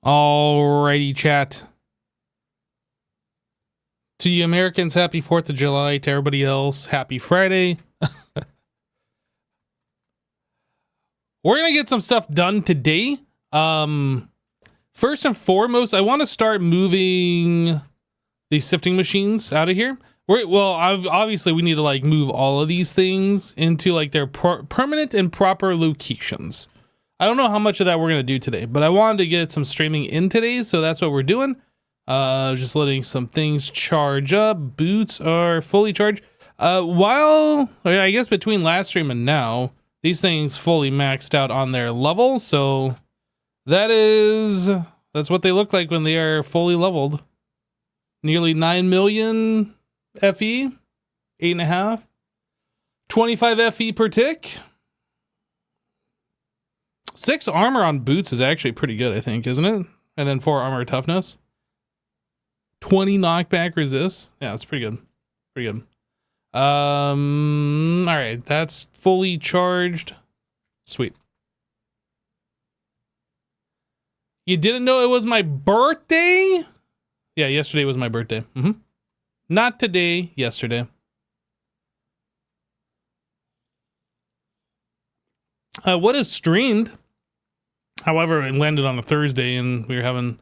Alrighty, chat. To you Americans, happy 4th of July. To everybody else, happy Friday. We're going to get some stuff done today. First and foremost, I want to start moving these sifting machines out of here. Obviously, we need to like move all of these things into like their permanent and proper locations. I don't know how much of that we're going to do today, but I wanted to get some streaming in today, so that's what we're doing. Just letting some things charge up. Boots are fully charged. I guess between last stream and now, these things fully maxed out on their level, so that's what they look like when they are fully leveled. Nearly 9 million FE, 8.5, 25 FE per tick. 6 armor on boots is actually pretty good, I think, isn't it? And then 4 armor toughness. 20 knockback resist. Yeah, that's pretty good. Pretty good. All right, that's fully charged. Sweet. You didn't know it was my birthday? Yeah, yesterday was my birthday. Not today, yesterday. What is streamed? However, it landed on a Thursday, and we were having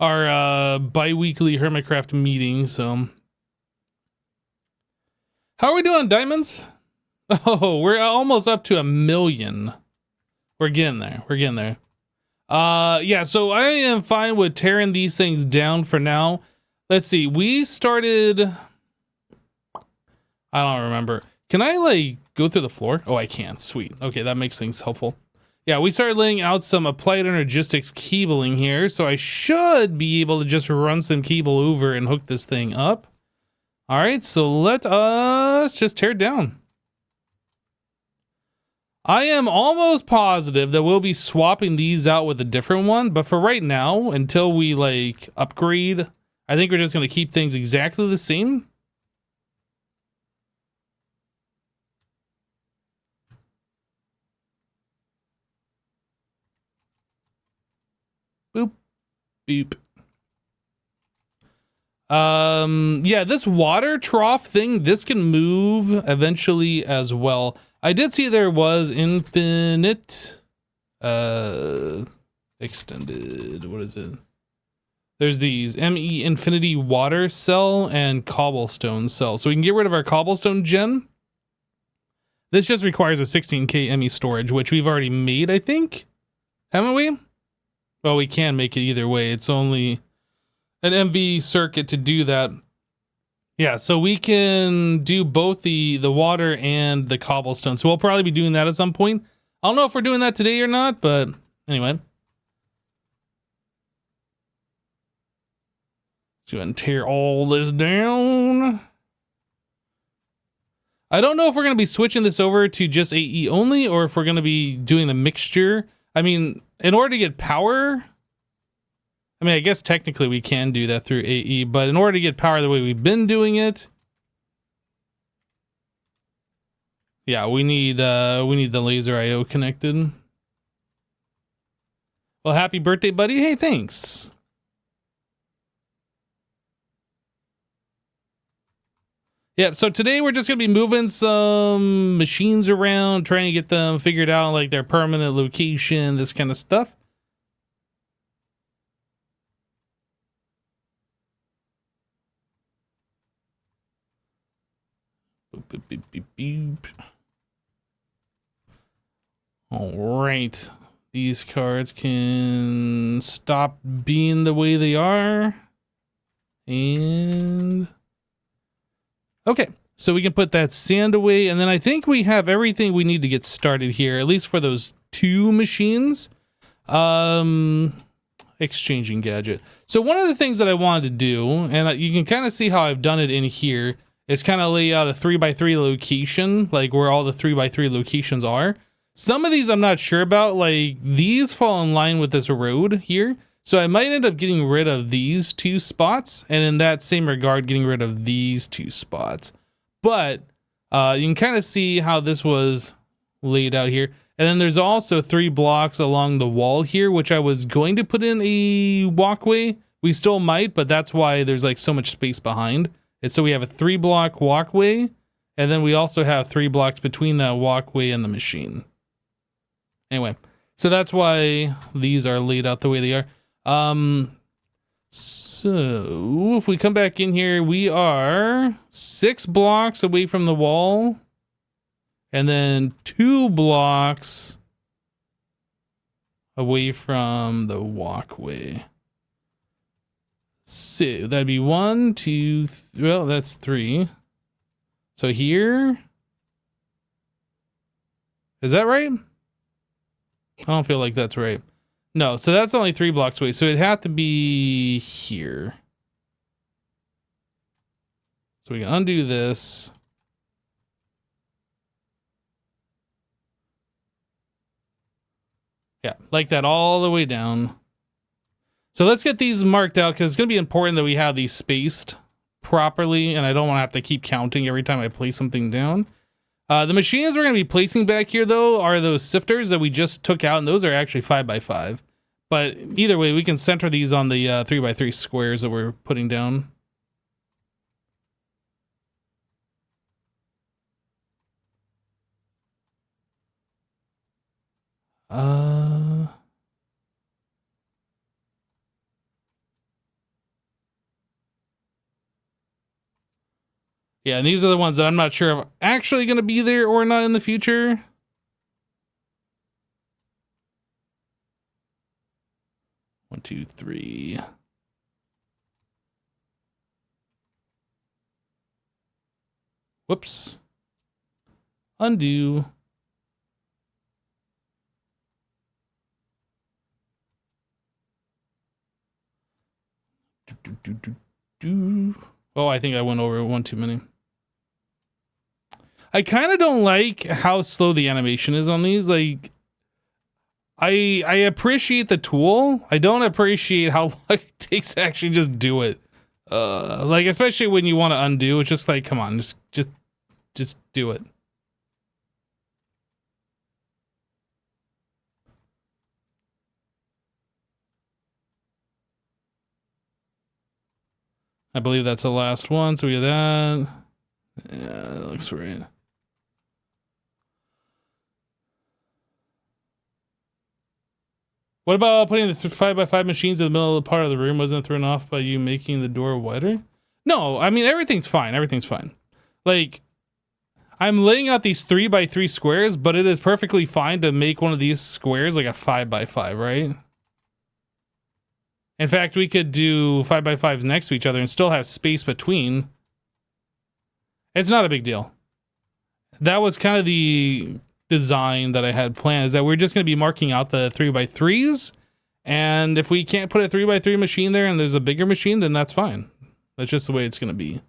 our bi-weekly Hermitcraft meeting, so... How are we doing on diamonds? Oh, we're almost up to 1 million. We're getting there. We're getting there. Yeah, so I am fine with tearing these things down for now. Let's see. We started... I don't remember. Can I, like, go through the floor? Oh, I can. Sweet. Okay, that makes things helpful. Yeah, we started laying out some applied energistics cabling here, so I should be able to just run some cable over and hook this thing up. All right, so let us just tear it down. I am almost positive that we'll be swapping these out with a different one, but for right now, until we, like, upgrade, I think we're just going to keep things exactly the same. Boop, boop. Yeah, this water trough thing, this can move eventually as well. I did see there was infinite, extended, what is it? There's these ME infinity water cell and cobblestone cell. So we can get rid of our cobblestone gen. This just requires a 16K ME storage, which we've already made, I think. Haven't we? Well, we can make it either way. It's only an MV circuit to do that. Yeah, so we can do both the water and the cobblestone. So we'll probably be doing that at some point. I don't know if we're doing that today or not, but anyway. Let's go ahead and tear all this down. I don't know if we're going to be switching this over to just AE only, or if we're going to be doing a mixture. I mean, in order to get power... I mean, I guess technically we can do that through AE, but in order to get power the way we've been doing it, yeah, we need the laser IO connected. Well, happy birthday, buddy. Hey, thanks. Yeah, so today we're just going to be moving some machines around, trying to get them figured out, like their permanent location, this kind of stuff. Beep, beep, beep, beep. All right, these cards can stop being the way they are, and okay, so we can put that sand away, and then I think we have everything we need to get started here, at least for those 2 machines. Exchanging gadget. So one of the things that I wanted to do, and you can kind of see how I've done it in here, is kind of lay out a 3x3 location, like where all the 3x3 locations are. Some of these I'm not sure about, like these fall in line with this road here. So I might end up getting rid of these 2 spots, and in that same regard, getting rid of these 2 spots. But you can kind of see how this was laid out here. And then there's also 3 blocks along the wall here, which I was going to put in a walkway. We still might, but that's why there's like so much space behind. And so we have a 3-block walkway, and then we also have 3 blocks between that walkway and the machine. Anyway, so that's why these are laid out the way they are. So if we come back in here, we are 6 blocks away from the wall, and then 2 blocks away from the walkway. So that'd be 1, 2, well, that's 3. So here, is that right? I don't feel like that's right. No, so that's only 3 blocks away. So it'd have to be here. So we can undo this. Yeah, like that all the way down. So let's get these marked out, because it's going to be important that we have these spaced properly, and I don't want to have to keep counting every time I place something down. The machines we're going to be placing back here, though, are those sifters that we just took out, and those are actually 5x5. But either way, we can center these on the 3x3 squares that we're putting down. Yeah, and these are the ones that I'm not sure if actually going to be there or not in the future. One, two, three. Whoops. Undo. Oh, I think I went over one too many. I kind of don't like how slow the animation is on these. Like, I appreciate the tool. I don't appreciate how long it takes to actually just do it. Like, especially when you want to undo, it's just like, come on, just do it. I believe that's the last one, so we have that. Yeah, that looks right. What about putting the 5x5 machines in the middle of the part of the room? Wasn't it thrown off by you making the door wider? No, I mean, everything's fine. Everything's fine. Like, I'm laying out these 3x3 squares, but it is perfectly fine to make one of these squares like a 5x5, right? In fact, we could do 5x5s next to each other and still have space between. It's not a big deal. That was kind of the design that I had planned, is that we're just going to be marking out the 3x3s. And if we can't put a 3x3 machine there and there's a bigger machine, then that's fine. That's just the way it's going to be.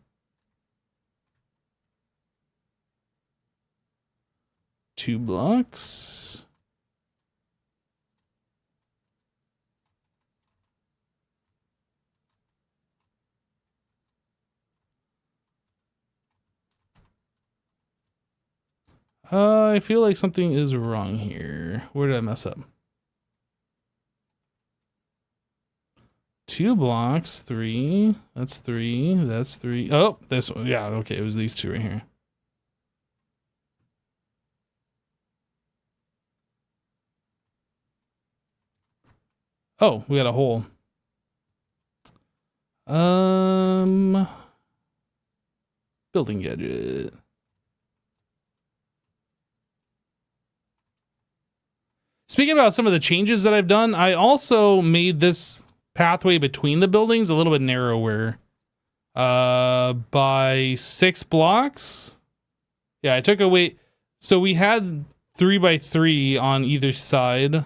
2 blocks. I feel like something is wrong here. Where did I mess up? 2 blocks, 3. That's 3. That's 3. Oh, this one. Yeah, okay, it was these 2 right here. Oh, we got a hole. Building gadget. Speaking about some of the changes that I've done, I also made this pathway between the buildings a little bit narrower. By 6 blocks. Yeah, I took away. So we had 3x3 on either side.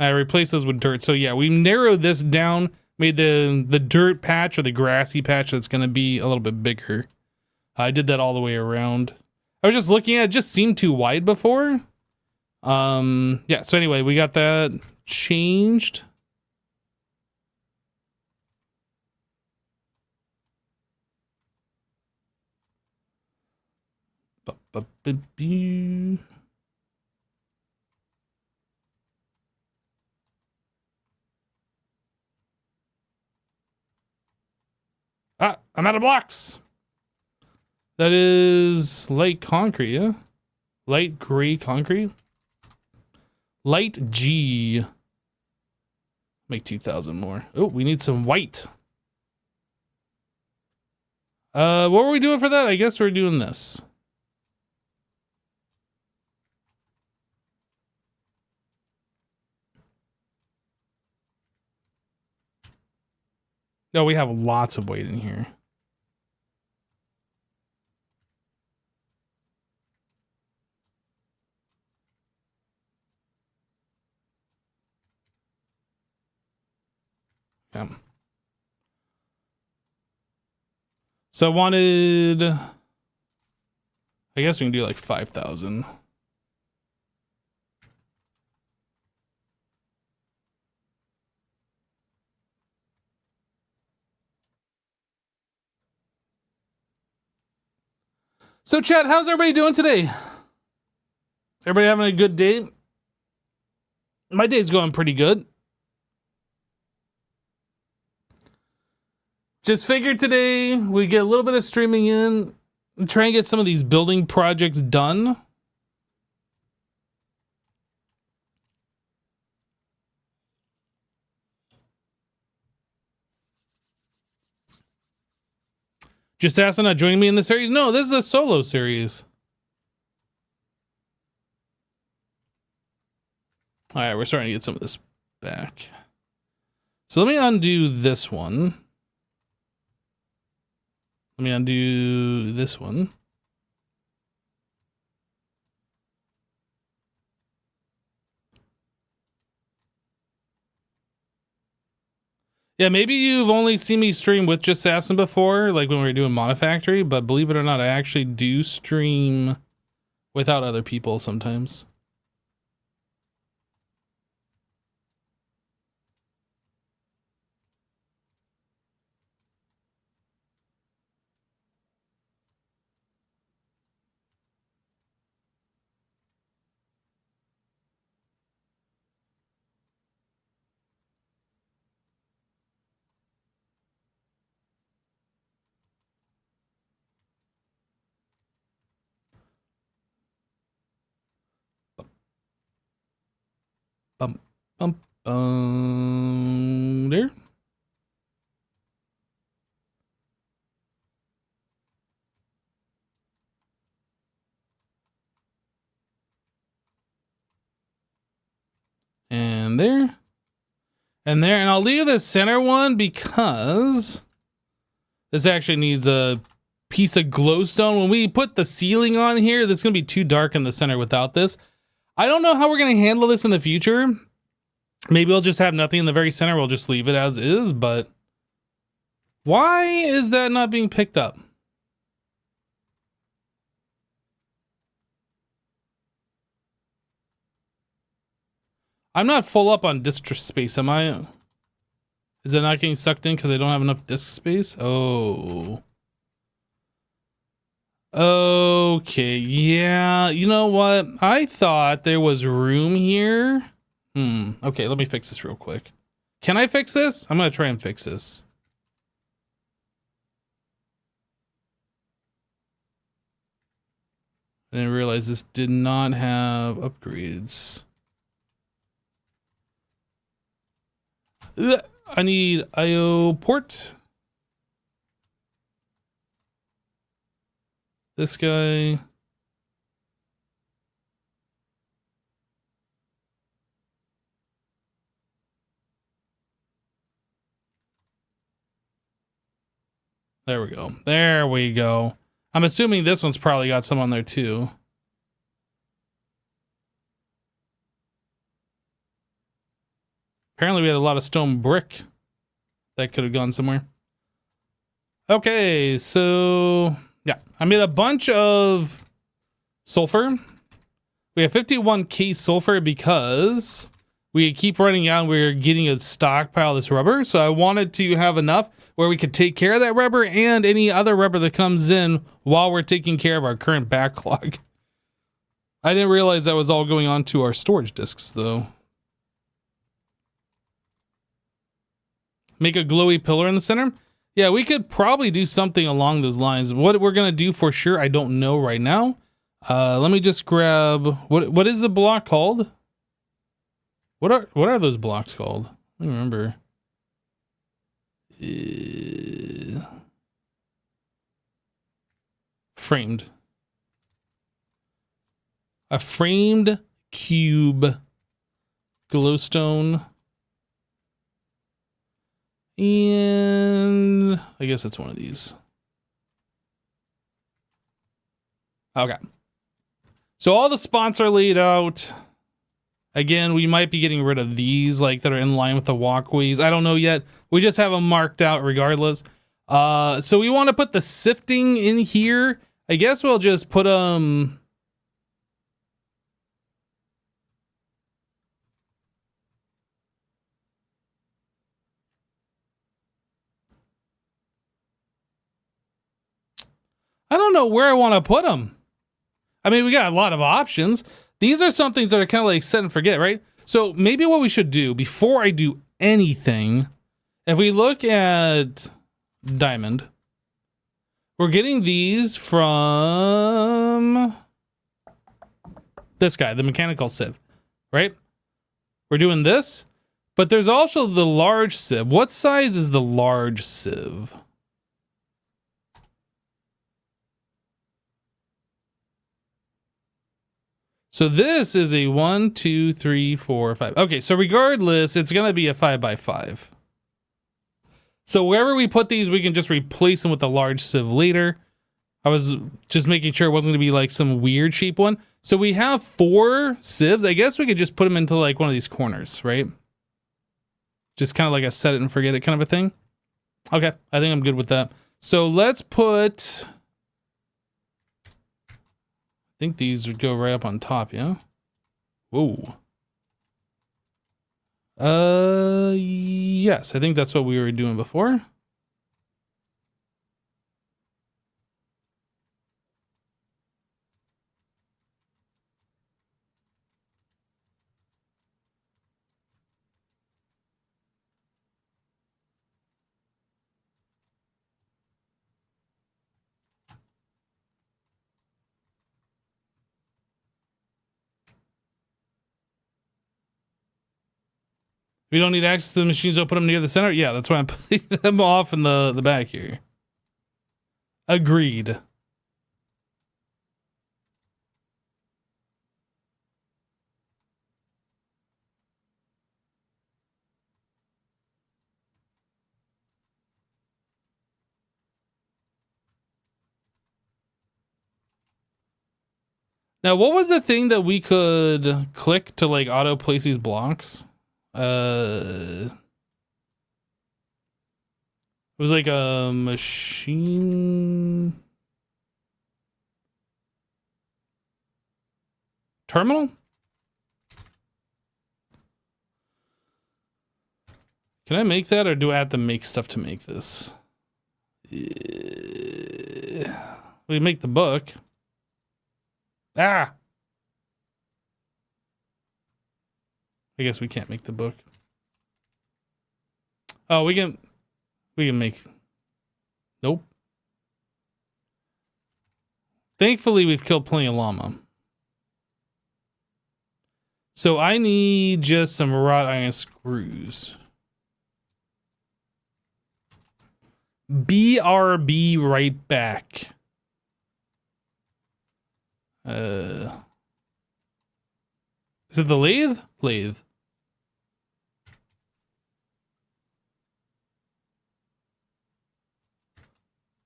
I replaced those with dirt. So yeah, we narrowed this down, made the dirt patch or the grassy patch that's going to be a little bit bigger. I did that all the way around. I was just looking at it, just seemed too wide before. Yeah, so anyway, we got that changed. Ah, I'm out of blocks. That is light concrete, yeah? Light gray concrete. Light G. Make 2,000 more. Oh, we need some white. What were we doing for that? I guess we're doing this. No, we have lots of white in here. Yeah. So I wanted, I guess we can do like 5,000. So chat, how's everybody doing today? Everybody having a good day? My day's going pretty good. Just figured today we get a little bit of streaming in, try and get some of these building projects done. Just asking, not joining me in the series? No, this is a solo series. All right, we're starting to get some of this back. So let me undo this one. Let me undo this one. Yeah, maybe you've only seen me stream with just Assassin before, like when we were doing Monofactory, but believe it or not, I actually do stream without other people sometimes. Bump, bump, there. And there. And there. And I'll leave the center one because this actually needs a piece of glowstone. When we put the ceiling on here, this is going to be too dark in the center without this. I don't know how we're going to handle this in the future. Maybe we'll just have nothing in the very center. We'll just leave it as is, but why is that not being picked up? I'm not full up on disk space, am I? Is it not getting sucked in because I don't have enough disk space? Oh. Okay, yeah. You know what? I thought there was room here. Okay, let me fix this real quick. Can I fix this? I'm gonna try and fix this. I didn't realize this did not have upgrades. Ugh, I need IO port. This guy. There we go. There we go. I'm assuming this one's probably got some on there too. Apparently we had a lot of stone brick that could have gone somewhere. Okay, so yeah, I made a bunch of sulfur. We have 51k sulfur because we keep running out and we're getting a stockpile of this rubber. So I wanted to have enough where we could take care of that rubber and any other rubber that comes in while we're taking care of our current backlog. I didn't realize that was all going on to our storage disks though. Make a glowy pillar in the center. Yeah, we could probably do something along those lines. What we're gonna do for sure, I don't know right now. Let me just grab what is the block called? What are those blocks called? I don't remember. Framed. A framed cube glowstone. And I guess it's one of these. Okay. So all the spots are laid out. Again, we might be getting rid of these like that are in line with the walkways. I don't know yet. We just have them marked out regardless. So we want to put the sifting in here. I guess we'll just put them. I don't know where I want to put them. I mean, we got a lot of options. These are some things that are kind of like set and forget, right? So maybe what we should do before I do anything, if we look at diamond, we're getting these from this guy, the mechanical sieve, right? We're doing this, but there's also the large sieve. What size is the large sieve? So this is a 1, 2, 3, 4, 5. Okay, so regardless, it's going to be a 5x5. So wherever we put these, we can just replace them with a large sieve later. I was just making sure it wasn't going to be like some weird shape one. So we have 4 sieves. I guess we could just put them into like one of these corners, right? Just kind of like a set it and forget it kind of a thing. Okay, I think I'm good with that. So let's put... I think these would go right up on top, yeah? Whoa. Yes, I think that's what we were doing before. We don't need access to the machines, so put them near the center. Yeah, that's why I'm putting them off in the back here. Agreed. Now, what was the thing that we could click to like auto place these blocks? It was like a machine terminal. Can I make that, or do I have to make stuff to make this? We make the book. Ah! I guess we can't make the book. Oh, we can make... Nope. Thankfully, we've killed plenty of llama. So I need just some wrought iron screws. BRB right back. Is it the lathe? Lathe.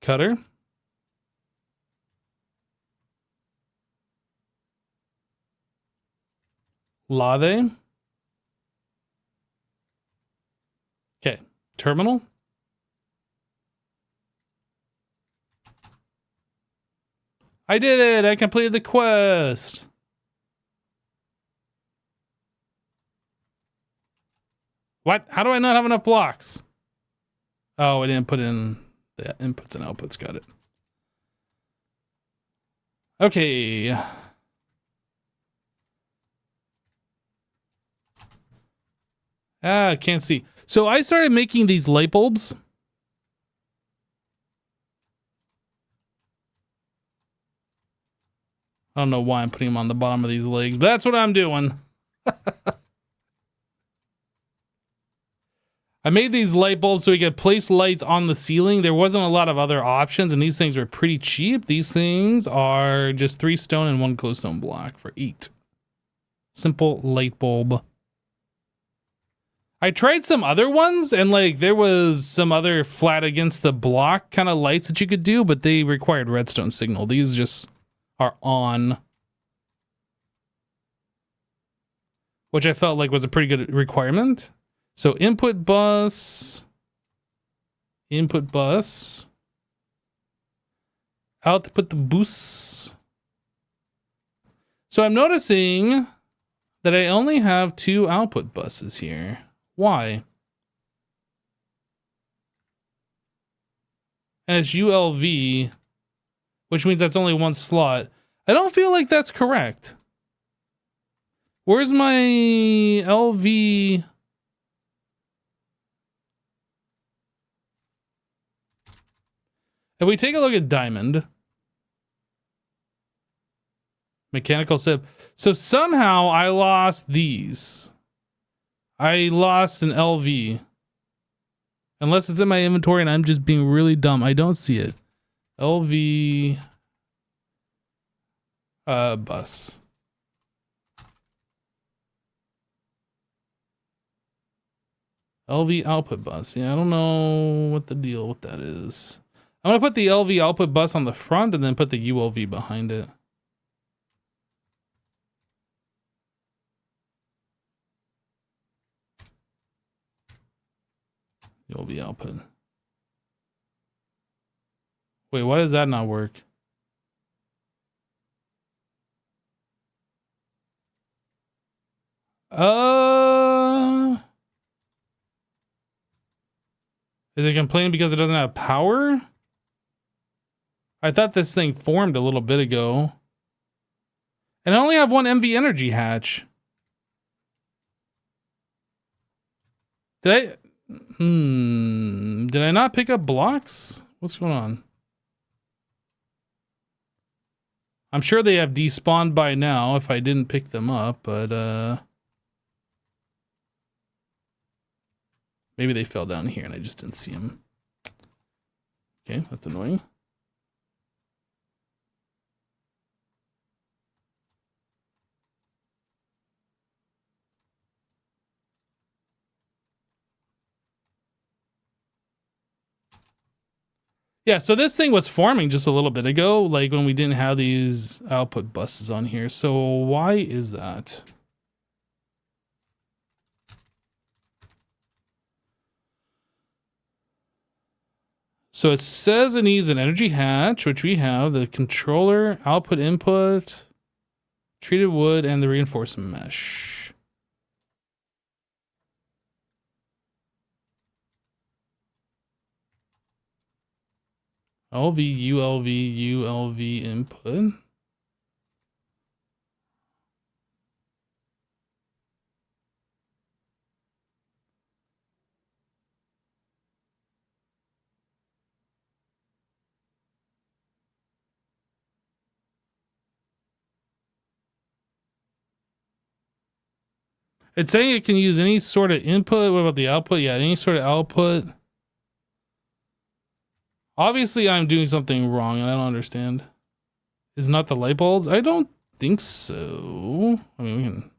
Cutter. Lathe. Okay. Terminal. I did it! I completed the quest! What? How do I not have enough blocks? Oh, I didn't put in the inputs and outputs. Got it. Okay. Ah, can't see. So I started making these light bulbs. I don't know why I'm putting them on the bottom of these legs, but that's what I'm doing. I made these light bulbs so we could place lights on the ceiling. There wasn't a lot of other options, and these things are pretty cheap. These things are just 3 stone and 1 glowstone block for 8. Simple light bulb. I tried some other ones, and like there was some other flat against the block kind of lights that you could do, but they required redstone signal. These just are on, which I felt like was a pretty good requirement. So input bus, output the bus. So I'm noticing that I only have 2 output buses here. Why? And it's ULV, which means that's only 1 slot. I don't feel like that's correct. Where's my LV? If we take a look at diamond, mechanical sip. So somehow I lost these. I lost an LV. Unless it's in my inventory and I'm just being really dumb. I don't see it. LV bus. LV output bus. Yeah, I don't know what the deal with that is. I'm gonna put the LV output bus on the front and then put the ULV behind it. ULV output. Wait, why does that not work? Is it complaining because it doesn't have power? I thought this thing formed a little bit ago. And I only have 1 MV energy hatch. Did I not pick up blocks? What's going on? I'm sure they have despawned by now if I didn't pick them up, but maybe they fell down here and I just didn't see them. Okay, that's annoying. Yeah, so this thing was forming just a little bit ago, like when we didn't have these output buses on here. So why is that? So it says it needs an energy hatch, which we have, the controller, output input, treated wood, and the reinforcement mesh. LV, ULV, ULV input. It's saying it can use any sort of input. What about the output? Yeah, any sort of output. Obviously, I'm doing something wrong and I don't understand. Is not the light bulbs? I don't think so. I mean, we can...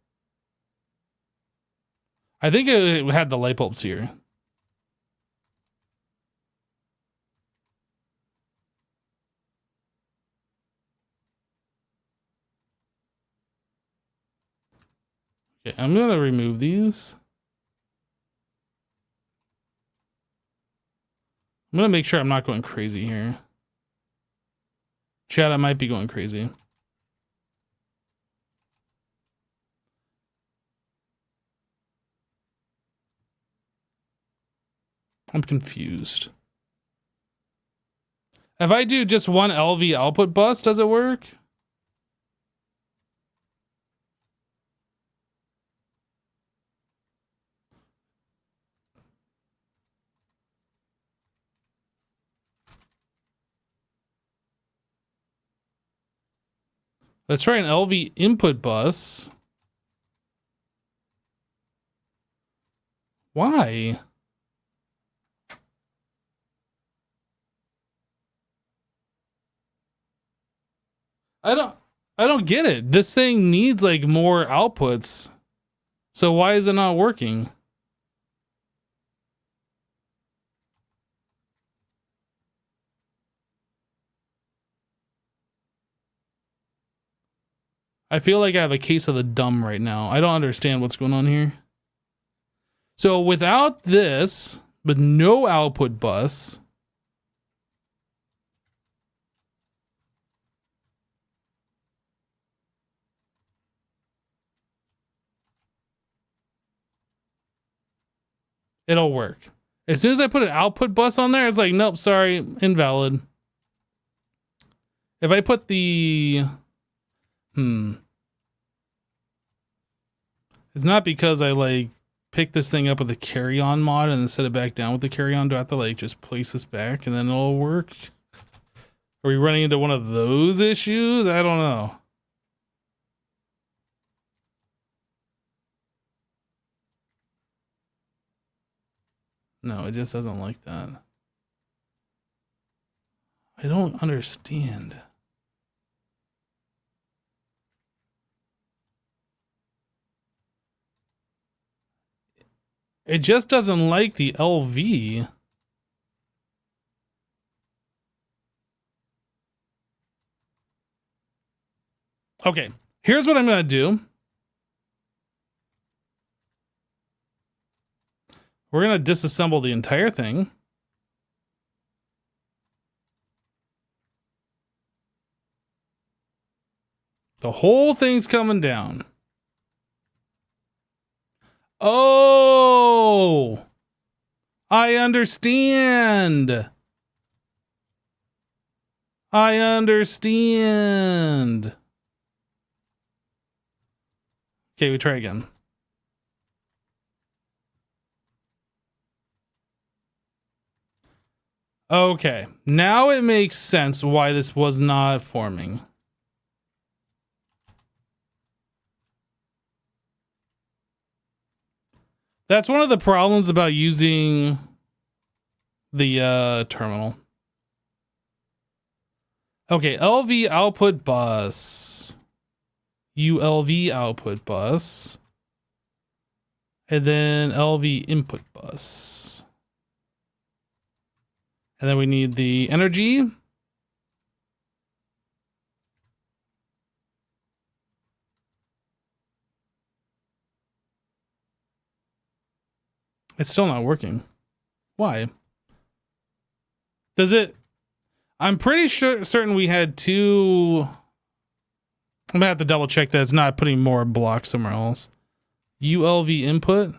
I think it had the light bulbs here. Okay, I'm gonna remove these. I'm gonna make sure I'm not going crazy here. Chat, I might be going crazy. I'm confused. If I do just 1 LV output bus, does it work? Let's try an LV input bus. Why? I don't get it. This thing needs like more outputs. So why is it not working? I feel like I have a case of the dumb right now. I don't understand what's going on here. So without this, with no output bus, it'll work. As soon as I put an output bus on there, it's like, nope, sorry, invalid. If I put the... It's not because I like pick this thing up with the carry-on mod and then set it back down with the carry-on. Do I have to like just place this back and then it'll work? Are we running into one of those issues? I don't know. No, it just doesn't like that. I don't understand. It just doesn't like the LV. Okay, here's what I'm going to do. We're going to disassemble the entire thing. The whole thing's coming down. Oh, I understand. I understand. Okay, we try again. Okay, now it makes sense why this was not forming. That's one of the problems about using the terminal. Okay, LV output bus. ULV output bus. And then LV input bus. And then we need the energy. It's still not working. Why? Does it? I'm pretty certain we had two. I'm gonna have to double check that it's not putting more blocks somewhere else. ULV input.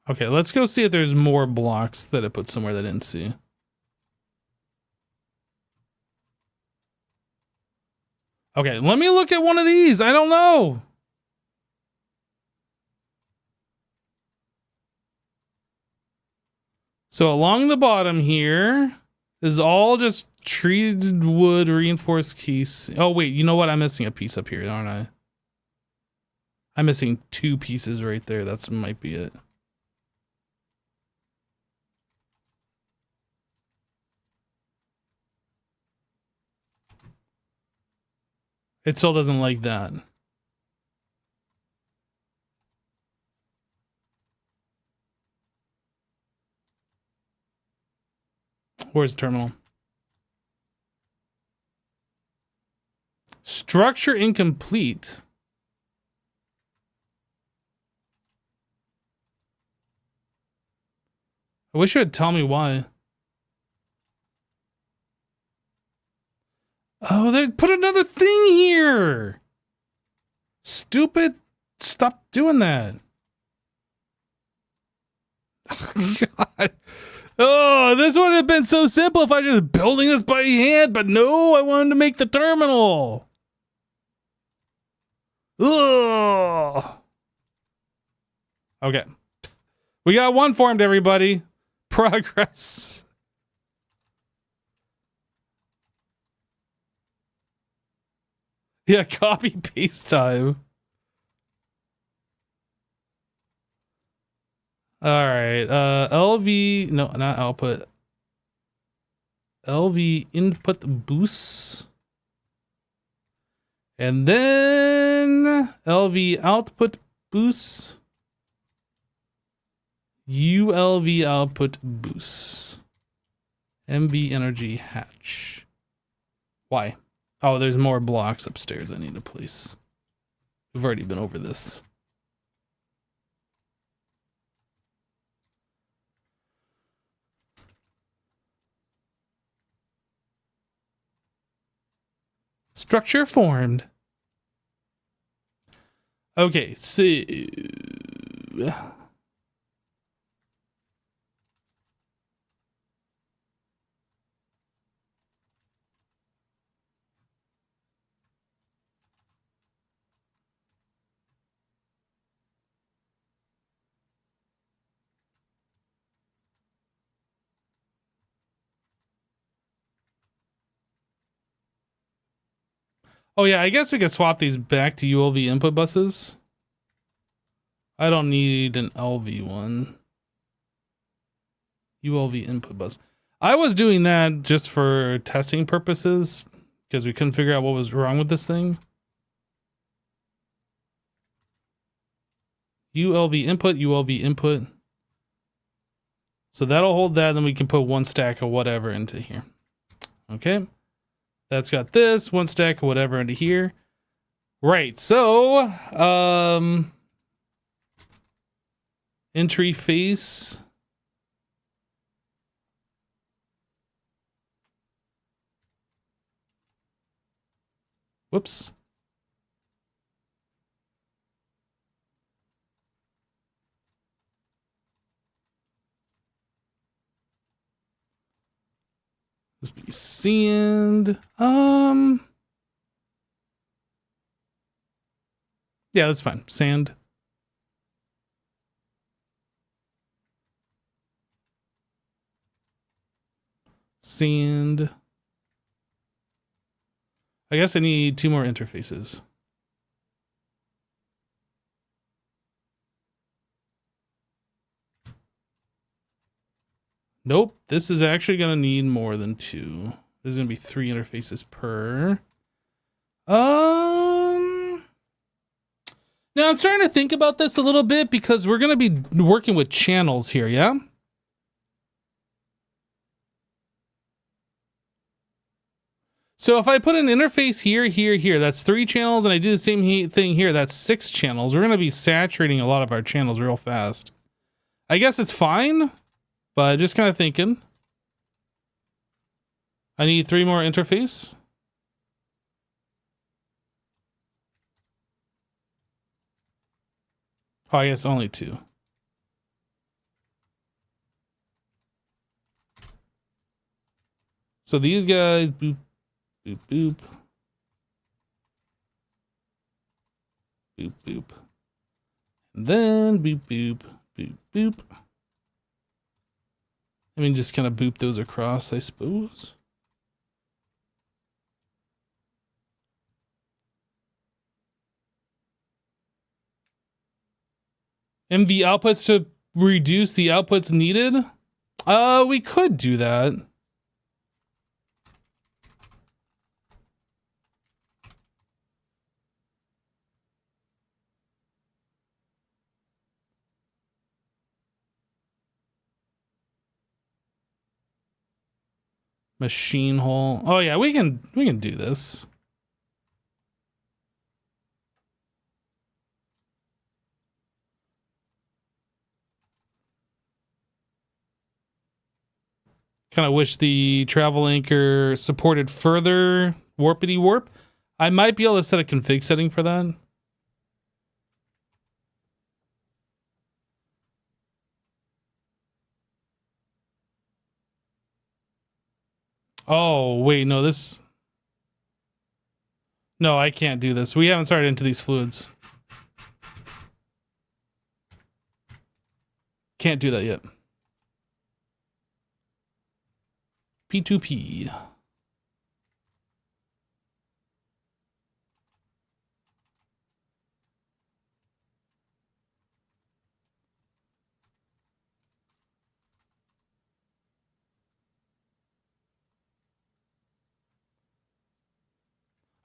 Okay, let's go see if there's more blocks that it put somewhere that I didn't see. Okay, let me look at one of these. I don't know. So along the bottom here is all just treated wood reinforced keys. Oh wait, you know what? I'm missing a piece up here, aren't I? I'm missing two pieces right there. That might be it. It still doesn't like that. Where's the terminal? Structure incomplete. I wish you would tell me why. Oh, they put another thing here. Stupid. Stop doing that. God. Oh, this would have been so simple if I just building this by hand, but no, I wanted to make the terminal. Ugh. Okay. We got one formed, everybody. Progress. Yeah, copy paste time. All right. LV, no, not output. LV input boosts. And then LV output boosts. ULV output boosts. MV energy hatch. Why? Oh, there's more blocks upstairs I need to place. We've already been over this. Structure formed. Okay, so oh yeah, I guess we could swap these back to ULV input buses. I don't need an LV one. ULV input bus. I was doing that just for testing purposes because we couldn't figure out what was wrong with this thing. ULV input, ULV input. So that'll hold that, then we can put one stack of whatever into here. Okay. That's got this, one stack of whatever into here. Right, so entry face. Whoops. This be sand. Yeah, that's fine. Sand. Sand. I guess I need 2 more interfaces. Nope. This is actually going to need more than 2. There's going to be 3 interfaces per. Now I'm starting to think about this a little bit because we're going to be working with channels here, yeah? So if I put an interface here, here, here, that's 3 channels, and I do the same thing here, that's 6 channels. We're going to be saturating a lot of our channels real fast. I guess it's fine, but just kind of thinking. I need 3 more interface. Oh, I guess only 2. So these guys, boop, boop, boop. Boop, boop. And then boop, boop, boop, boop. I mean, just kind of boop those across, I suppose. MV outputs to reduce the outputs needed? We could do that. Machine hole. Oh yeah, we can do this. Kind of wish the travel anchor supported further warpity warp. I might be able to set a config setting for that. Oh, wait, no, this... No, I can't do this. We haven't started into these fluids. Can't do that yet. P2P.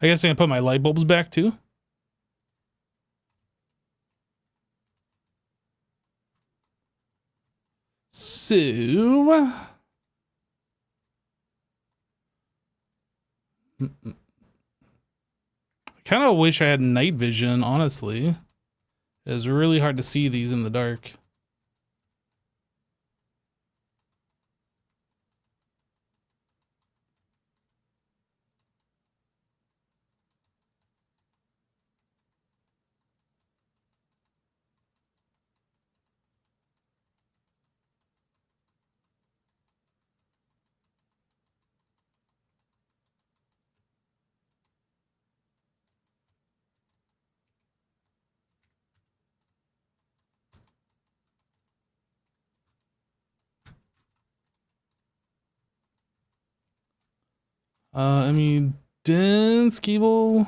I guess I can put my light bulbs back too. So, I kind of wish I had night vision, honestly. It's really hard to see these in the dark. I mean, dense cable.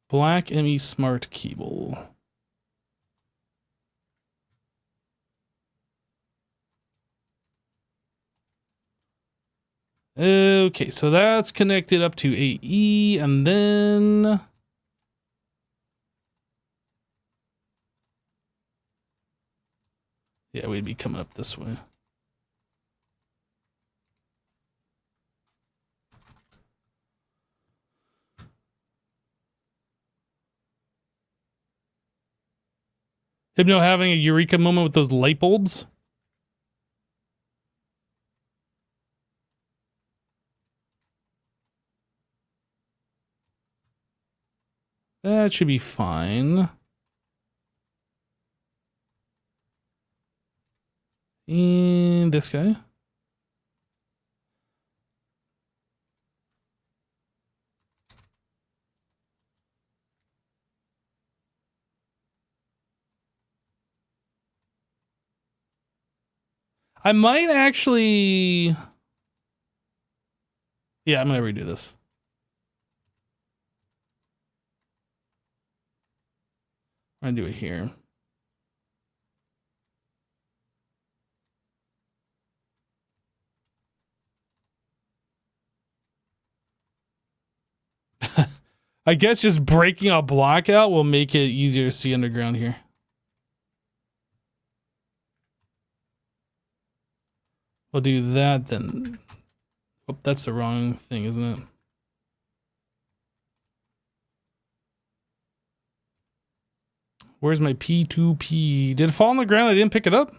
Black ME Smart cable. Okay, so that's connected up to AE, and then yeah, we'd be coming up this way. Hypno having a eureka moment with those light bulbs. That should be fine. And this guy. I might actually... Yeah, I'm going to redo this. I'm going to do it here. I guess just breaking a block out will make it easier to see underground here. We'll do that then. Oh, that's the wrong thing, isn't it? Where's my P2P? Did it fall on the ground? I didn't pick it up?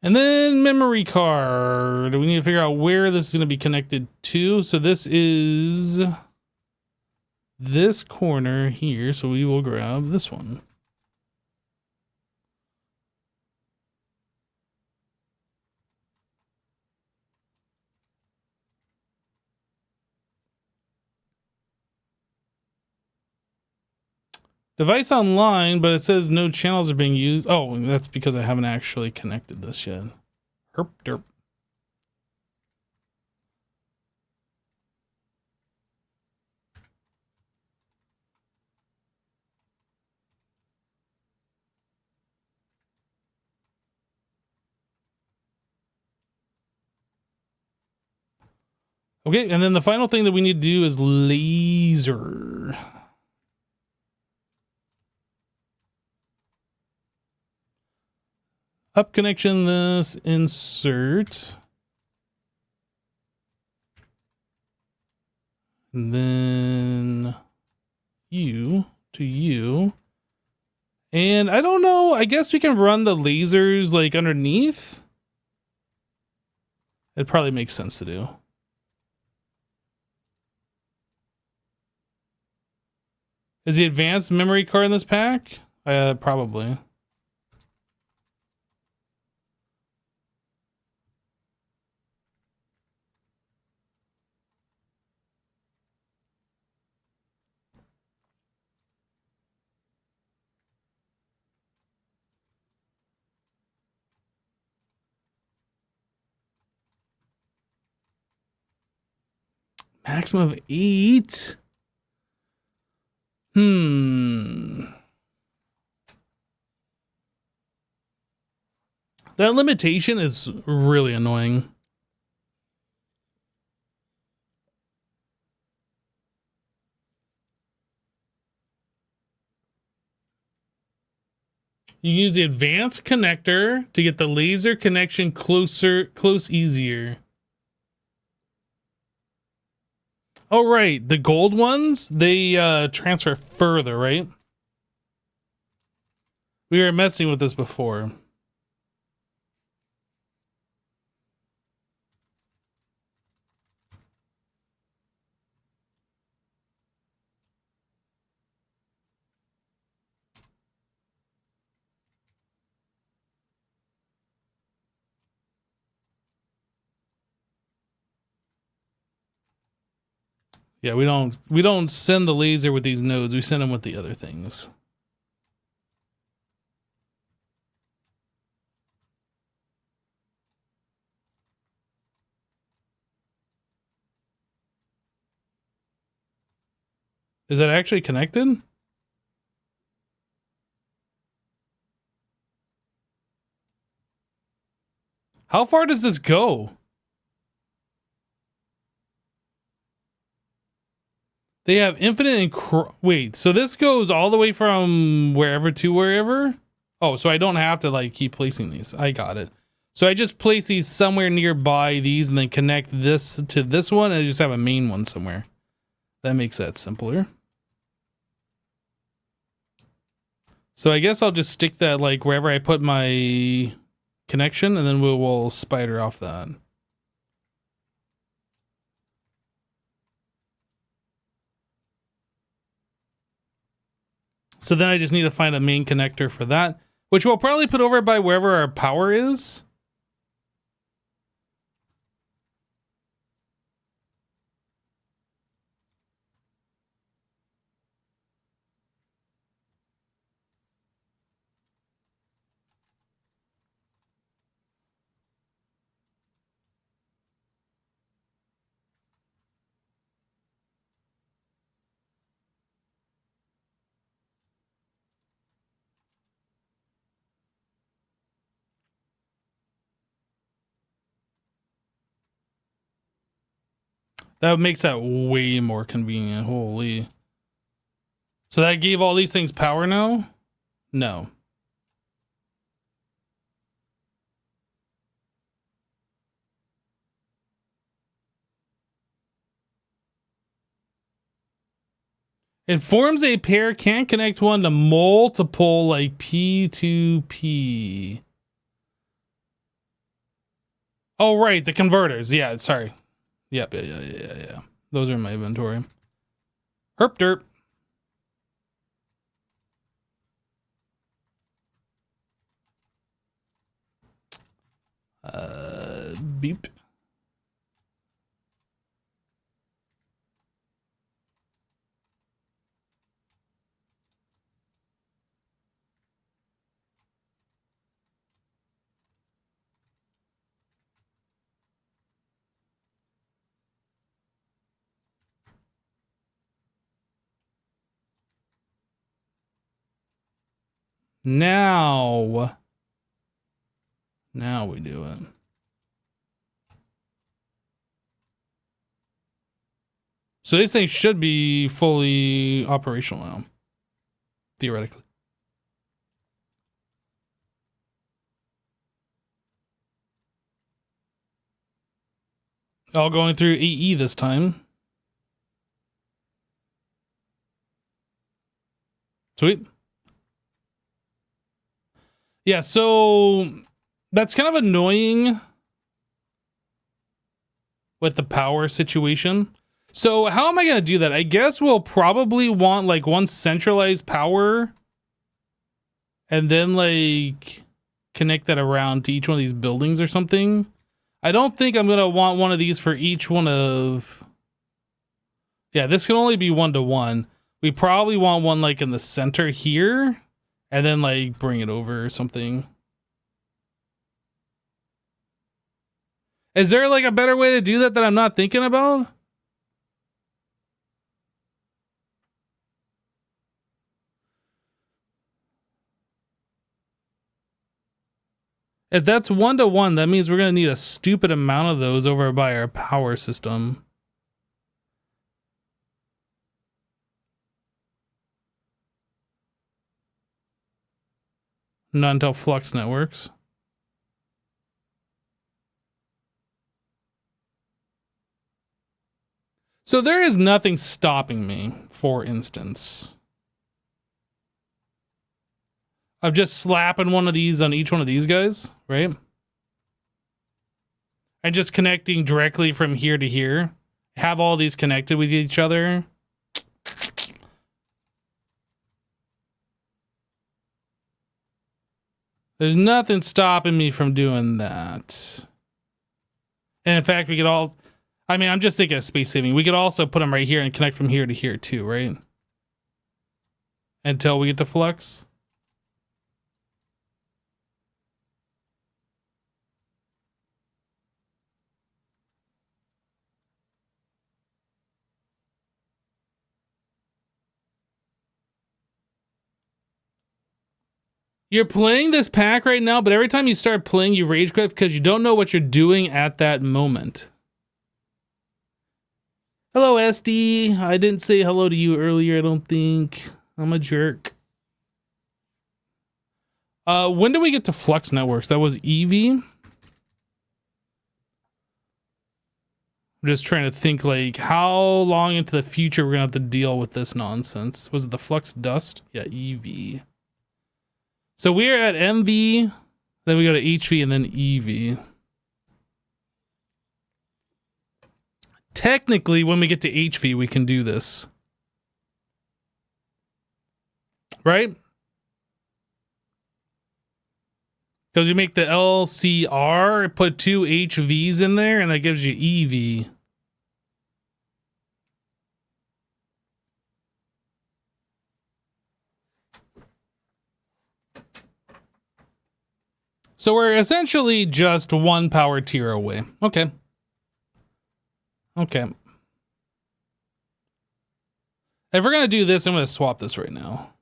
And then memory card. We need to figure out where this is going to be connected to. So this is this corner here. So we will grab this one. Device online, but it says no channels are being used. Oh, that's because I haven't actually connected this yet. Herp derp. Okay, and then the final thing that we need to do is laser. Up connection, this insert. And then you to you. And I don't know, I guess we can run the lasers like underneath. It probably makes sense to do. Is the advanced memory card in this pack? Probably. Maximum of 8. That limitation is really annoying. You use the advanced connector to get the laser connection close easier. Oh, right. The gold ones, they transfer further, right? We were messing with this before. Yeah, we don't send the laser with these nodes. We send them with the other things. Is that actually connected? How far does this go? They have infinite wait, so this goes all the way from wherever to wherever? Oh, so I don't have to like keep placing these. I got it. So I just place these somewhere nearby these and then connect this to this one and I just have a main one somewhere. That makes that simpler. So I guess I'll just stick that like wherever I put my connection and then we'll spider off that. So then I just need to find a main connector for that, which we'll probably put over by wherever our power is. That makes that way more convenient. Holy. So that gave all these things power now? No. It forms a pair, can't connect one to multiple like P2P. Oh, right. The converters. Yeah, sorry. Yep, yeah. Those are in my inventory. Herp derp. Beep. Now we do it. So this thing should be fully operational now, theoretically. All going through AE this time. Sweet. Yeah, so that's kind of annoying with the power situation. So how am I going to do that? I guess we'll probably want like one centralized power and then like connect that around to each one of these buildings or something. I don't think I'm going to want one of these for each one of... Yeah, this can only be 1-to-1. We probably want one like in the center here and then like bring it over or something. Is there like a better way to do that I'm not thinking about? If that's 1-to-1, that means we're going to need a stupid amount of those over by our power system. Not until Flux networks. So there is nothing stopping me, for instance, of just slapping one of these on each one of these guys, right? And just connecting directly from here to here. Have all these connected with each other. There's nothing stopping me from doing that. And in fact, we could all... I mean, I'm just thinking of space saving. We could also put them right here and connect from here to here too, right? Until we get to Flux. You're playing this pack right now, but every time you start playing, you rage quit because you don't know what you're doing at that moment. Hello, SD. I didn't say hello to you earlier, I don't think. I'm a jerk. When do we get to Flux Networks? That was Eevee. I'm just trying to think, like, how long into the future we're gonna have to deal with this nonsense. Was it the Flux Dust? Yeah, Eevee. So we're at MV, then we go to HV, and then EV. Technically, when we get to HV, we can do this. Right? Because you make the LCR, put 2 HVs in there, and that gives you EV. So we're essentially just 1 power tier away. Okay. Okay. If we're going to do this, I'm going to swap this right now.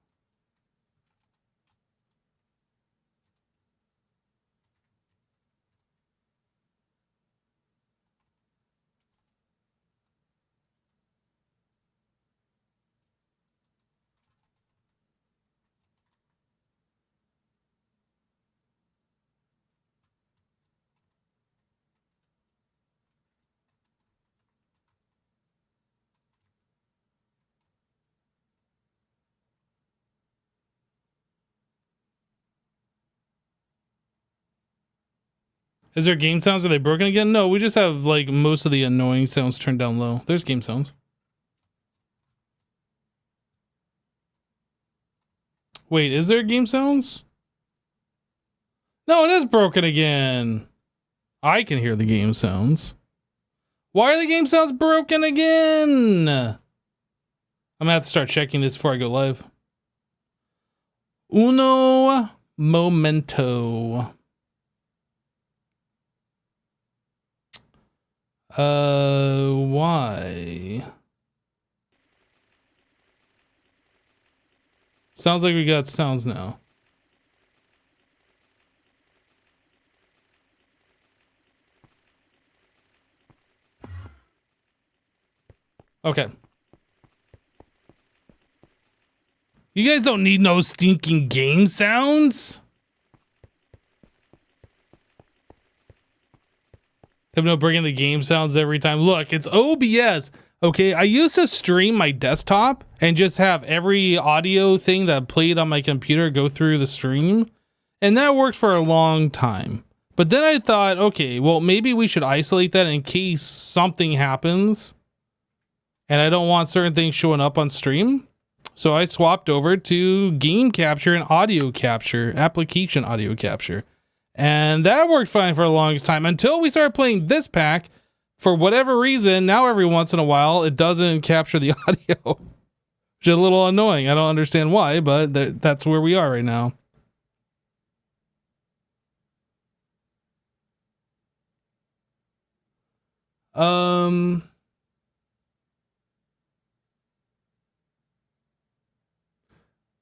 Is there game sounds? Are they broken again? No, we just have like most of the annoying sounds turned down low. There's game sounds. Wait, is there game sounds? No, it is broken again. I can hear the game sounds. Why are the game sounds broken again? I'm gonna have to start checking this before I go live. Uno momento. Why? Sounds like we got sounds now. Okay. You guys don't need no stinking game sounds. Hypno bringing the game sounds every time. Look, it's OBS. Okay, I used to stream my desktop and just have every audio thing that played on my computer go through the stream. And that worked for a long time. But then I thought, okay, well, maybe we should isolate that in case something happens. And I don't want certain things showing up on stream. So I swapped over to game capture and audio capture, application audio capture. And that worked fine for the longest time until we started playing this pack. For whatever reason, now every once in a while, it doesn't capture the audio. Which is a little annoying. I don't understand why, but that's where we are right now.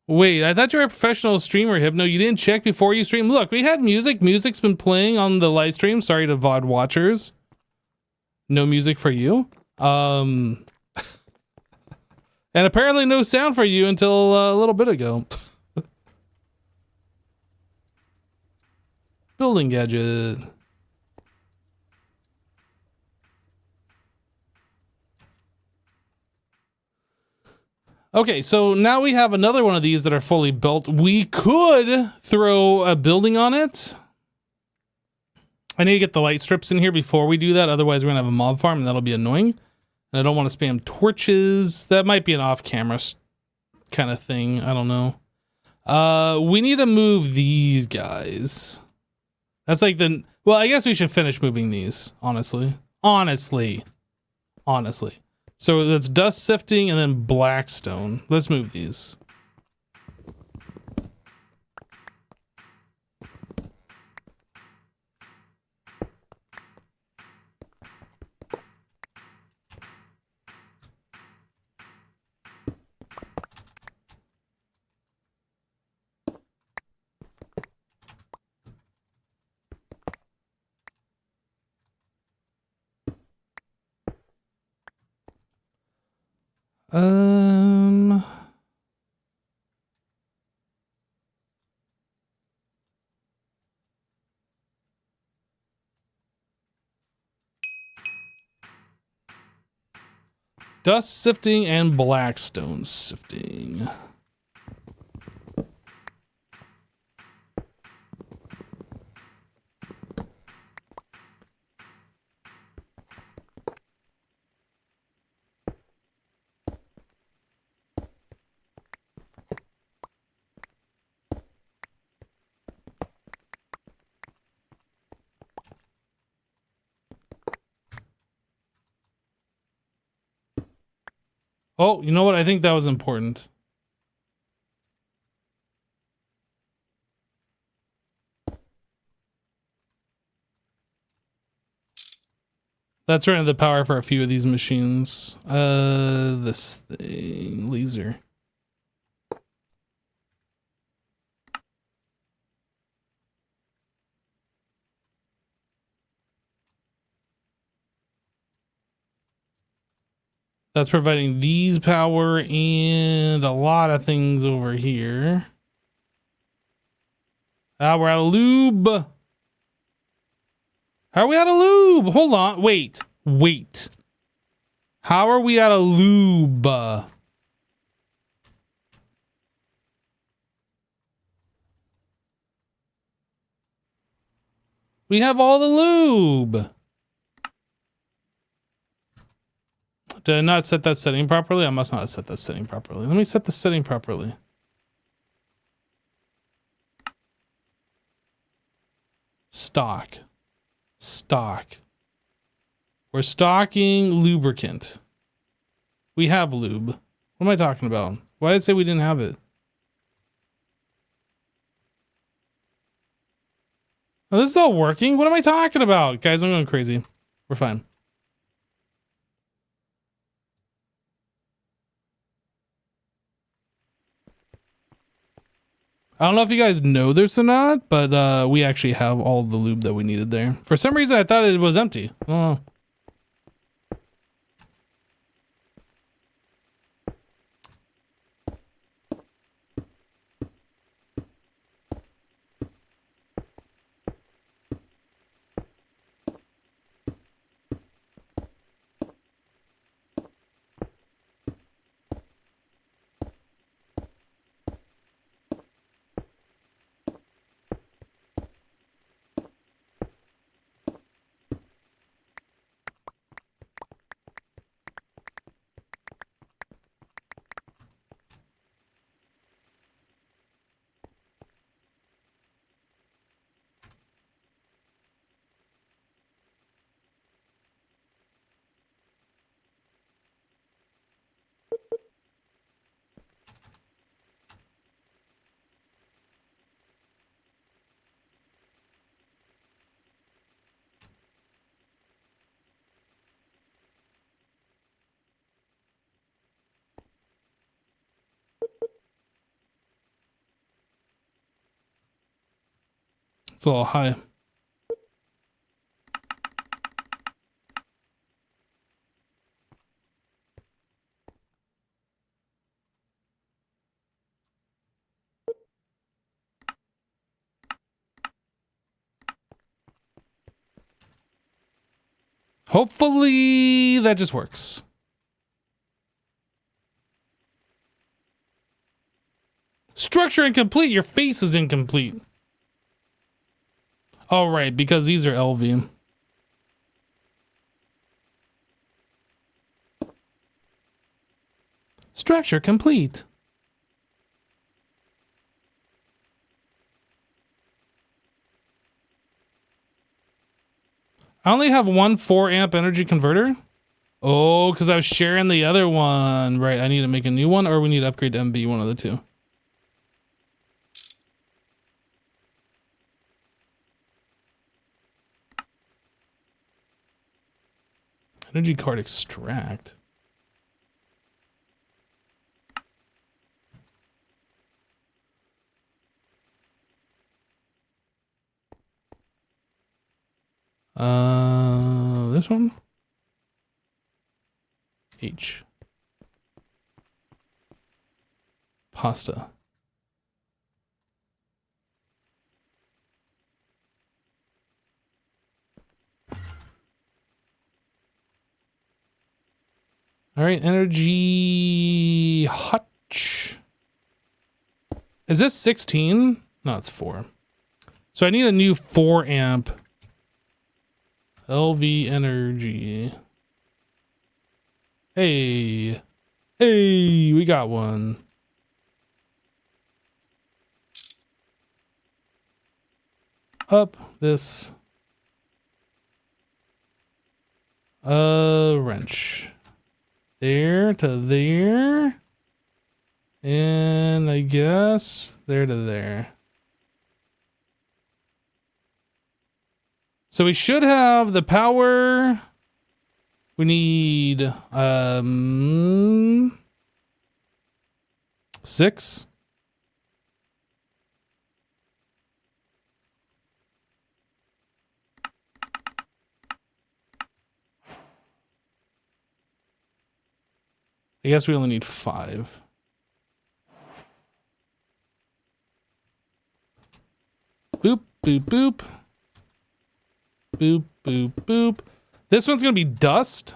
Wait, I thought you were a professional streamer, Hypno. You didn't check before you stream? Look, we had music. Music's been playing on the live stream. Sorry to VOD watchers. No music for you. And apparently no sound for you until a little bit ago. Building gadget. Okay, so now we have another one of these that are fully built. We could throw a building on it. I need to get the light strips in here before we do that. Otherwise, we're going to have a mob farm, and that'll be annoying. And I don't want to spam torches. That might be an off-camera kind of thing. I don't know. We need to move these guys. That's like the... Well, I guess we should finish moving these, honestly. Honestly. So that's dust sifting and then blackstone. Let's move these. Dust sifting and blackstone sifting. Oh, you know what? I think that was important. That's running the power for a few of these machines. This thing, laser. That's providing these power and a lot of things over here. Ah, we're out of lube. How are we out of lube? Hold on. Wait. How are we out of lube? We have all the lube. Did I not set that setting properly? I must not have set that setting properly. Let me set the setting properly. Stock. We're stocking lubricant. We have lube. What am I talking about? Why did I say we didn't have it? Oh, this is all working. What am I talking about? Guys, I'm going crazy. We're fine. I don't know if you guys know this or not, but we actually have all the lube that we needed there. For some reason, I thought it was empty. Oh. It's a little high. Hopefully that just works. Structure incomplete. Your face is incomplete. All right, because these are LV. Structure complete. I only have one 4 amp energy converter. Oh, because I was sharing the other one. Right, I need to make a new one, or we need to upgrade to MB, one of the two. Energy card extract. This one? H. Pasta. All right, energy hutch. Is this 16? No, it's 4. So I need a new 4 amp LV energy. Hey. Hey, we got one. Up this. Wrench. There to there. And I guess there to there. So we should have the power. We need 6. I guess we only need 5. Boop, boop, boop. Boop, boop, boop. This one's going to be dust.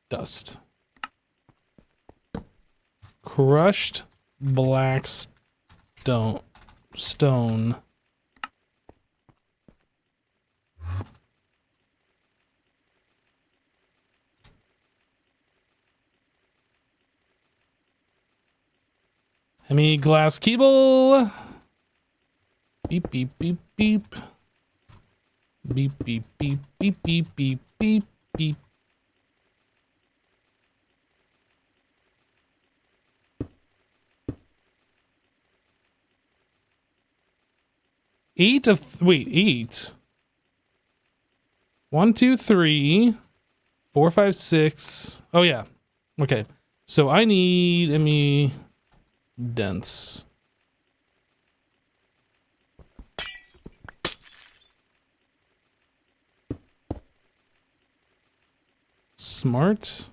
Dust. Crushed black stone. Hemi glass cable. Beep, beep, beep, beep. Beep, beep, beep, beep, beep, beep, beep, beep. Eight. 1, 2, 3, 4, 5, 6. Oh yeah. Okay. So I need dense. Smart.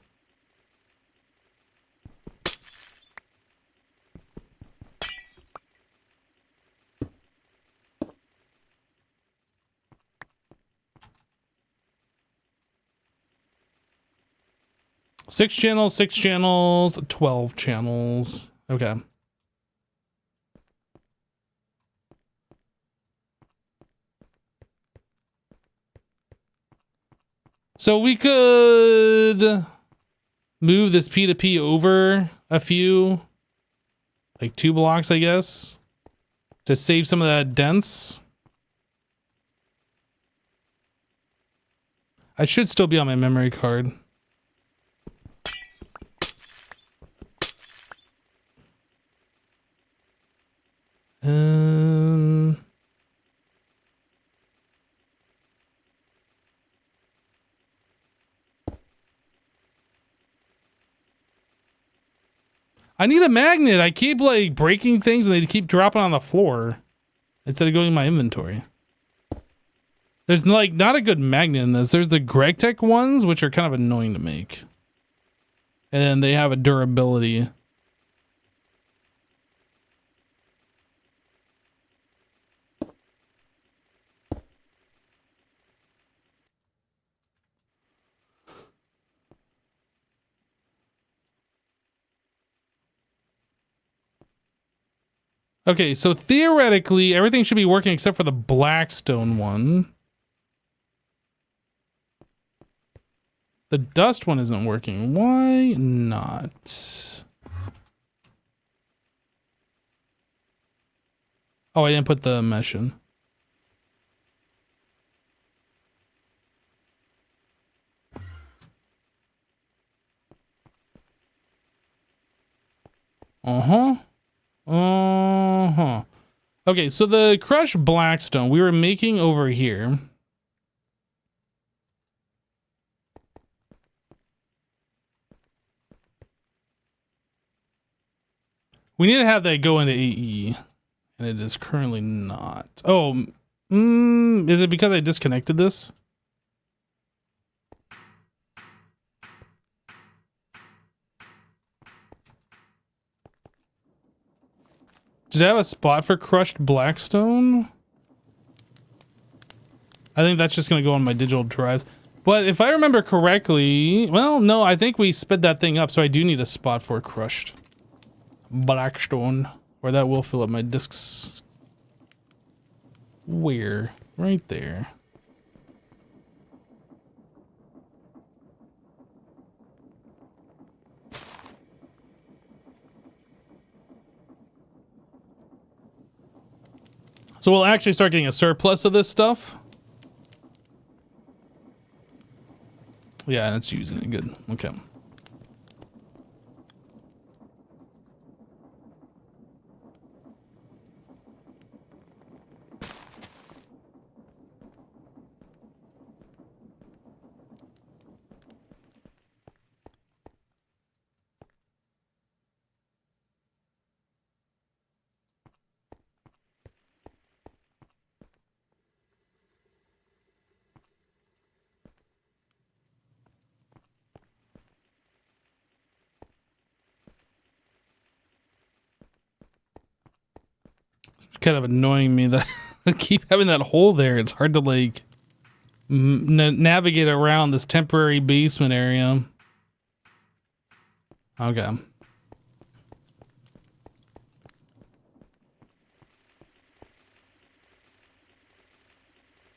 Six channels, 12 channels. Okay. So we could move this P2P over a few, like 2 blocks, I guess, to save some of that dense. I should still be on my memory card. I need a magnet. I keep like breaking things and they keep dropping on the floor instead of going in my inventory. There's like not a good magnet in this. There's the GregTech ones, which are kind of annoying to make. And they have a durability. Okay, so theoretically, everything should be working except for the Blackstone one. The dust one isn't working. Why not? Oh, I didn't put the mesh in. Uh-huh. Uh-huh. Okay, so the crushed Blackstone we were making over here. We need to have that go into AE. And it is currently not. Oh, is it because I disconnected this? Did I have a spot for crushed Blackstone? I think that's just going to go on my digital drives. But if I remember correctly, well, no, I think we sped that thing up, so I do need a spot for crushed Blackstone, or that will fill up my disks. Where? Right there. So we'll actually start getting a surplus of this stuff. Yeah, it's using it good. Okay. Kind of annoying me that I keep having that hole there. It's hard to like navigate around this temporary basement area. Okay.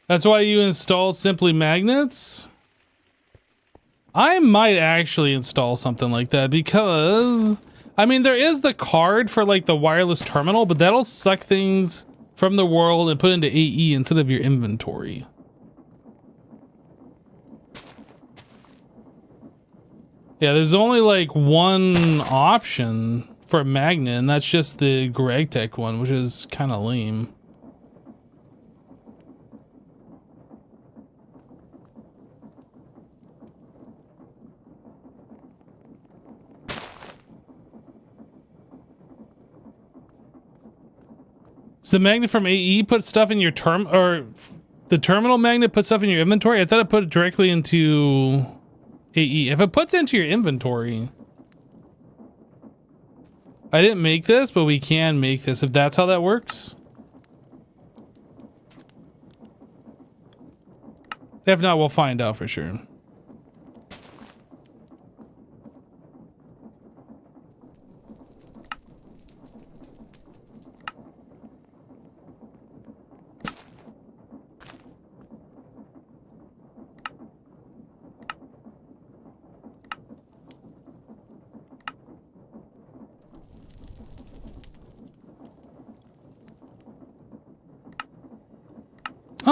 That's why you install simply magnets? I might actually install something like that because I mean, there is the card for like the wireless terminal, but that'll suck things from the world and put into AE instead of your inventory. Yeah, there's only like one option for a magnet, and that's just the GregTech one, which is kind of lame. Does the magnet from AE put stuff in your or the terminal magnet put stuff in your inventory? I thought it put it directly into AE. If it puts into your inventory, I didn't make this, but we can make this if that's how that works. If not, we'll find out for sure.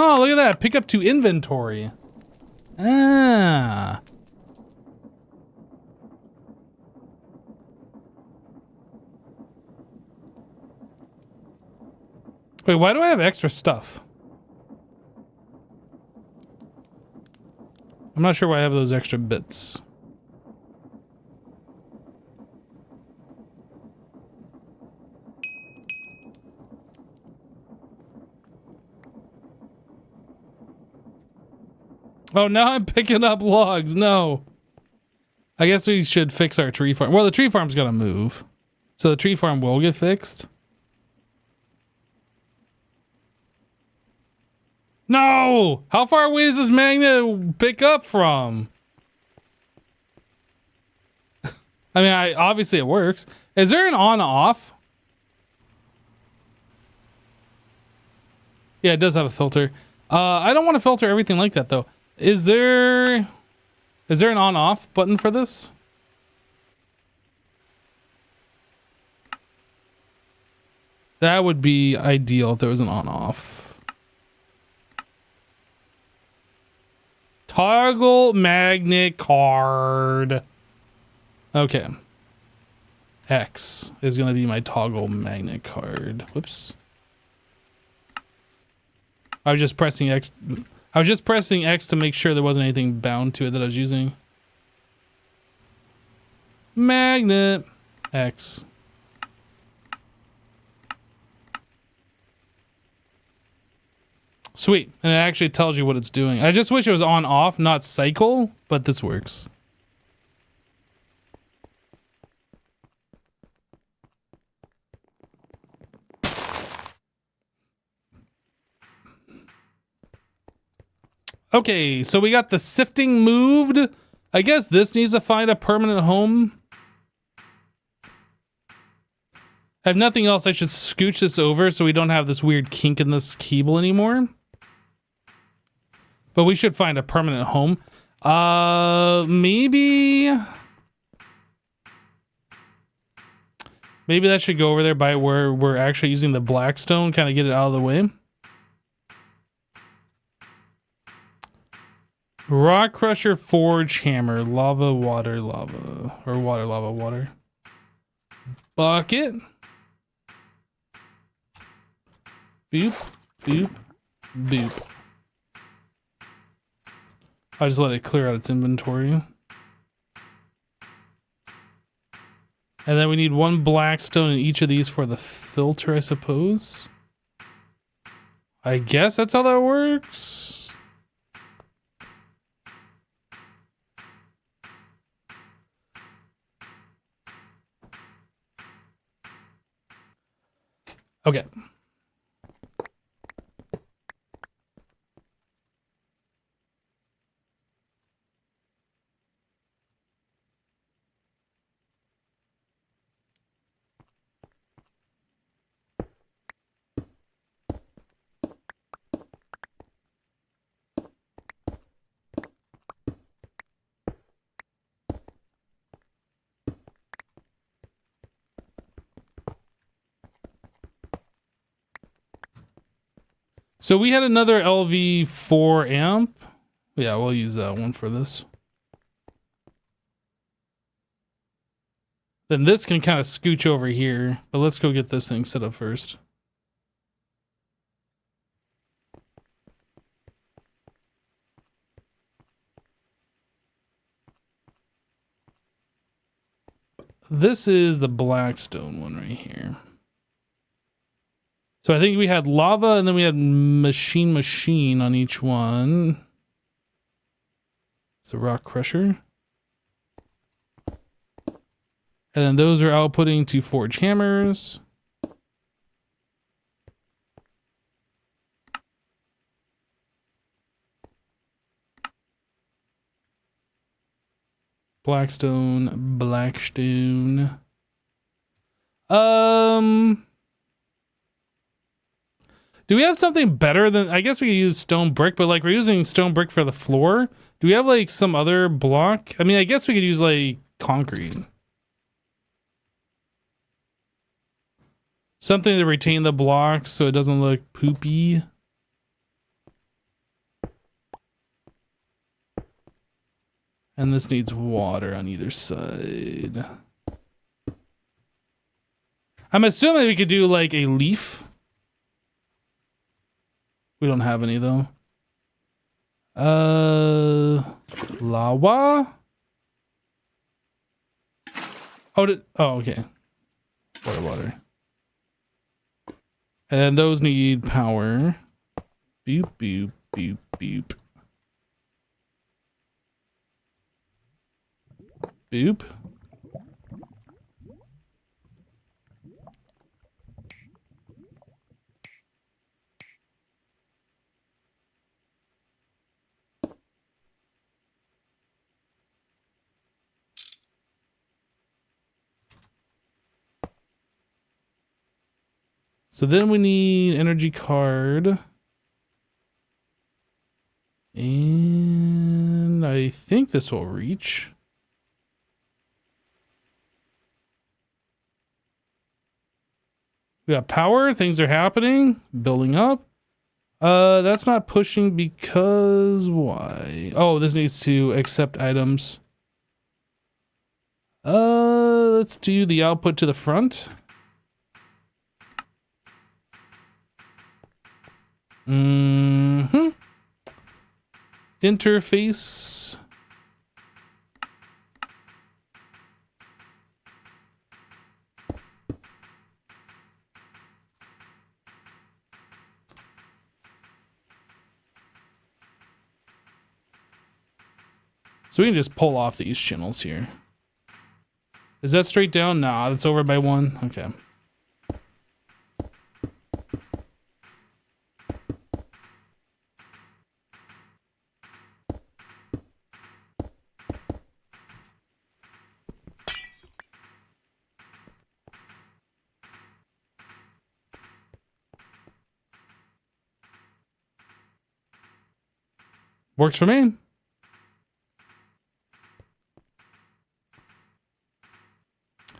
Oh, look at that. Pick up to inventory. Ah. Wait, why do I have extra stuff? I'm not sure why I have those extra bits. Oh, now I'm picking up logs. No. I guess we should fix our tree farm. Well, the tree farm's gonna move. So the tree farm will get fixed. No! How far away does this magnet pick up from? I mean, obviously it works. Is there an on-off? Yeah, it does have a filter. I don't want to filter everything like that, though. Is there an on-off button for this? That would be ideal if there was an on-off. Toggle magnet card. Okay. X is going to be my toggle magnet card. Whoops. I was just pressing X. I was just pressing X to make sure there wasn't anything bound to it that I was using. Magnet X. Sweet. And it actually tells you what it's doing. I just wish it was on off, not cycle, but this works. Okay, so we got the sifting moved. I guess this needs to find a permanent home. If nothing else, I should scooch this over so we don't have this weird kink in this cable anymore. But we should find a permanent home. Maybe that should go over there by where we're actually using the blackstone, kind of get it out of the way. Rock crusher, forge, hammer, lava, water, lava. Or water, lava, water. Bucket. Boop, boop, boop. I just let it clear out its inventory. And then we need one blackstone in each of these for the filter, I suppose. I guess that's how that works. Okay. So we had another LV4 amp. Yeah, we'll use that one for this. Then this can kind of scooch over here, but let's go get this thing set up first. This is the blackstone one right here. So I think we had lava and then we had machine on each one. It's a rock crusher. And then those are outputting to forge hammers. Blackstone. Do we have something better than, I guess we could use stone brick, but like we're using stone brick for the floor. Do we have like some other block? I mean, I guess we could use like concrete. Something to retain the blocks so it doesn't look poopy. And this needs water on either side. I'm assuming we could do like a leaf. We don't have any though. Lava? Oh, okay. Water. And those need power. Boop, boop, boop, boop. Boop. So then we need energy card. And I think this will reach. We got power, things are happening, building up. That's not pushing because why? Oh, this needs to accept items. Let's do the output to the front. Interface. So we can just pull off these channels here. Is that straight down? Nah, that's over by one. Okay. Works for me.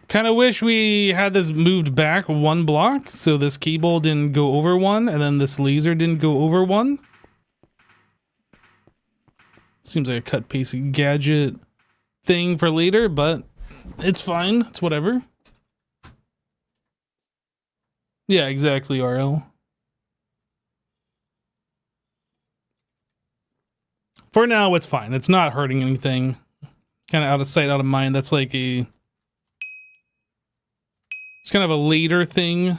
Kind of wish we had this moved back one block so this cable didn't go over one and then this laser didn't go over one. Seems like a cut paste gadget thing for later, but it's fine. It's whatever. Yeah, exactly, RL. For now, it's fine. It's not hurting anything. Kind of out of sight, out of mind. That's like a... It's kind of a later thing.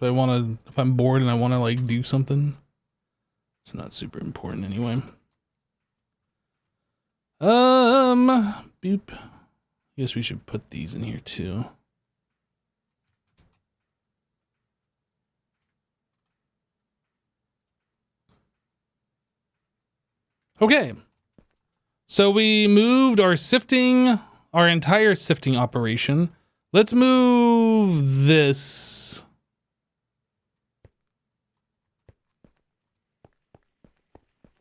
If I'm bored and I want to like do something. It's not super important anyway. Boop. I guess we should put these in here too. Okay. So we moved our entire sifting operation. Let's move this.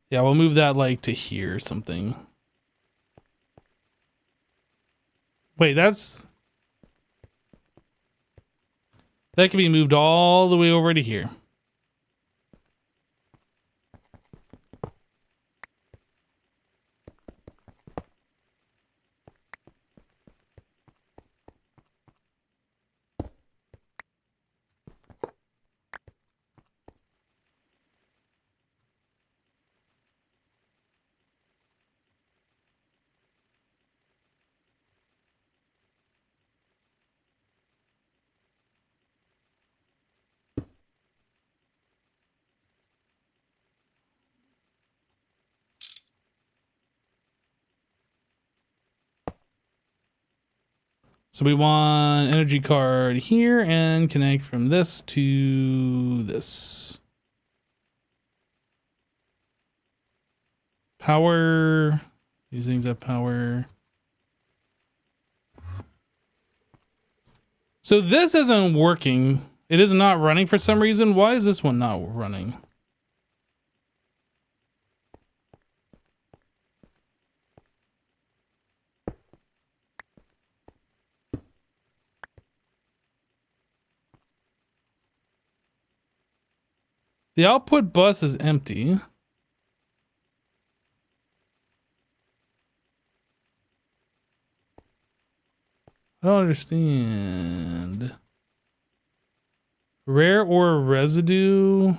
Yeah, we'll move that like to here or something. Wait, that can be moved all the way over to here. So we want energy card here and connect from this to this. Power. These things have power. So this isn't working. It is not running for some reason. Why is this one not running? The output bus is empty. I don't understand. Rare ore residue.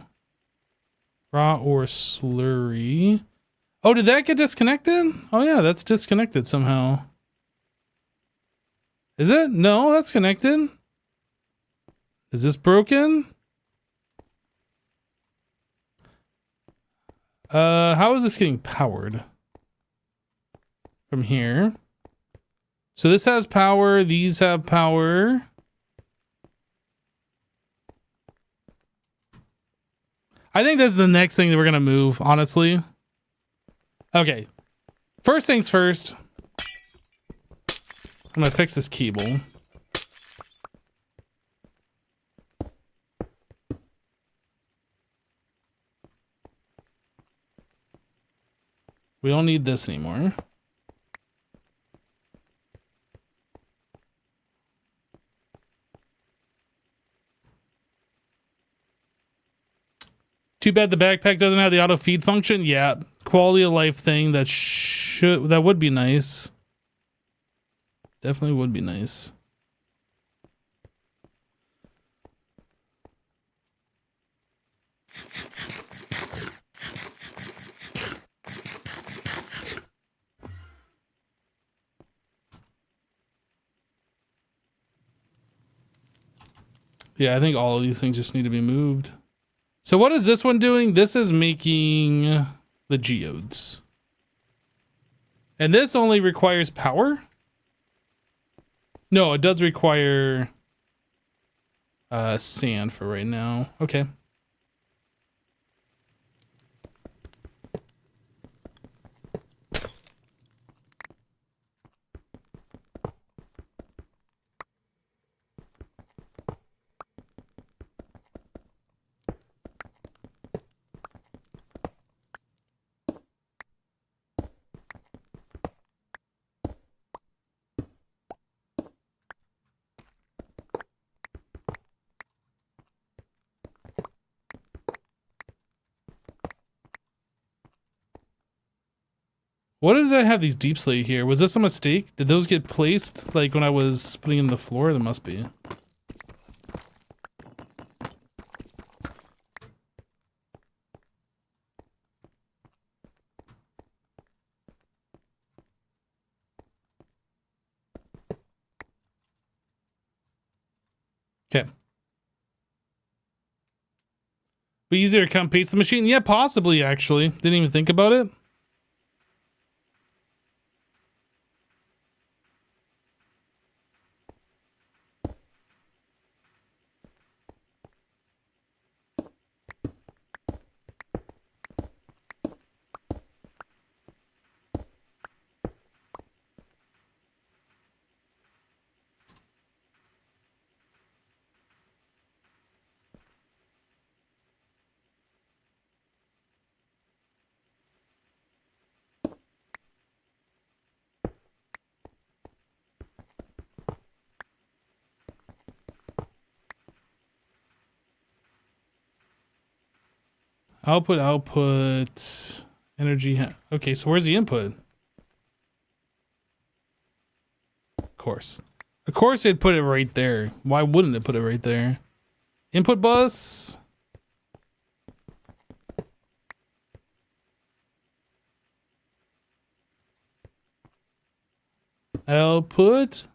Raw ore slurry. Oh, did that get disconnected? Oh yeah, that's disconnected somehow. Is it? No, that's connected. Is this broken? How is this getting powered? From here. So this has power. These have power. I think this is the next thing that we're going to move, honestly. Okay. First things first. I'm going to fix this cable. We don't need this anymore. Too bad the backpack doesn't have the auto feed function. Yeah, quality of life thing that would be nice. Definitely would be nice. Yeah, I think all of these things just need to be moved. So what is this one doing? This is making the geodes. And this only requires power? No, it does require sand for right now. Okay. What did I have these deep slate here? Was this a mistake? Did those get placed like when I was putting in the floor? There must be. Okay. Be easier to cut and paste the machine? Yeah, possibly actually. Didn't even think about it. Output, energy. Okay, so where's the input? Of course. Of course it'd put it right there. Why wouldn't it put it right there? Input bus. Output.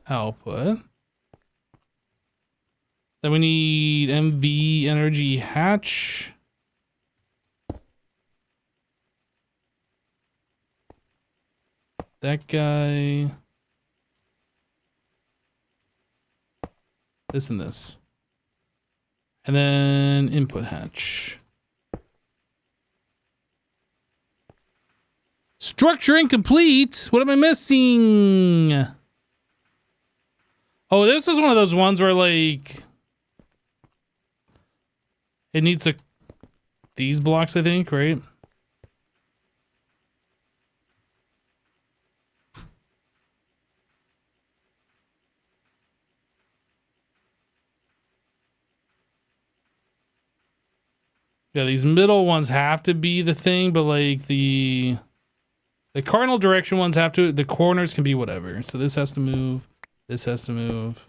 Output. Then we need MV energy hatch. That guy. This and this. And then input hatch. Structure incomplete. What am I missing? Oh, this is one of those ones where like it needs these blocks, I think, right? Yeah, these middle ones have to be the thing, but like the cardinal direction ones have to, the corners can be whatever. So this has to move. This has to move.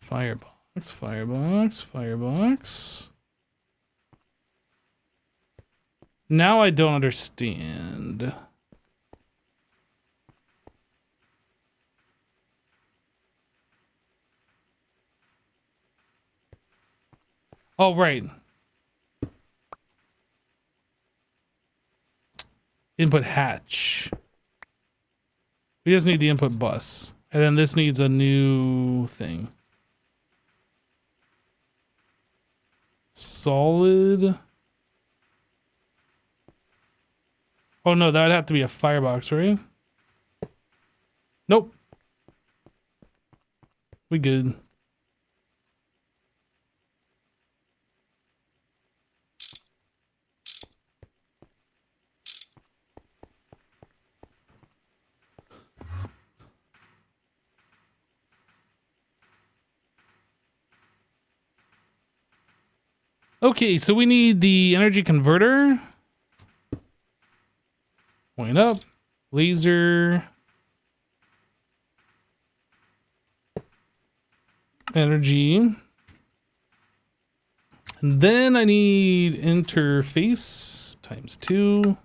Firebox, firebox, firebox. Now I don't understand. Oh, right. Input hatch. We just need the input bus. And then this needs a new thing. Solid. Oh no, that'd have to be a firebox, right? Nope. We good. Okay, so we need the energy converter. Point up. Laser. Energy. And then I need interface times 2.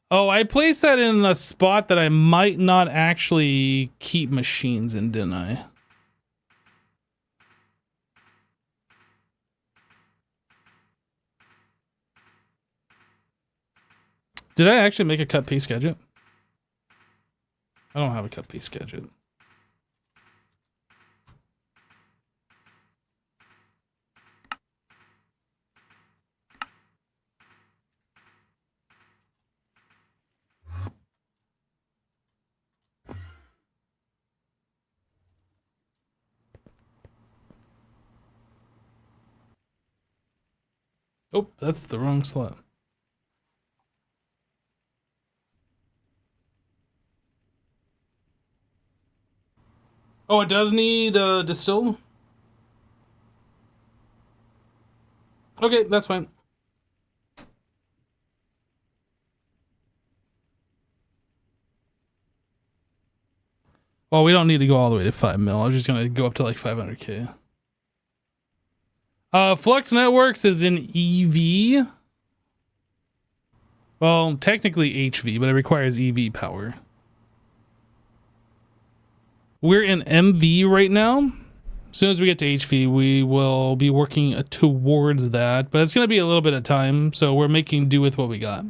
Oh, I placed that in a spot that I might not actually keep machines in, didn't I? Did I actually make a cut paste gadget? I don't have a cut paste gadget. Oh, that's the wrong slot. Oh, it does need distill? Okay, that's fine. Well, we don't need to go all the way to 5 mil. I'm just gonna go up to like 500K. Flux Networks is in EV. Well, technically HV, but it requires EV power. We're in MV right now. As soon as we get to HV, we will be working towards that, but it's going to be a little bit of time, so we're making do with what we got.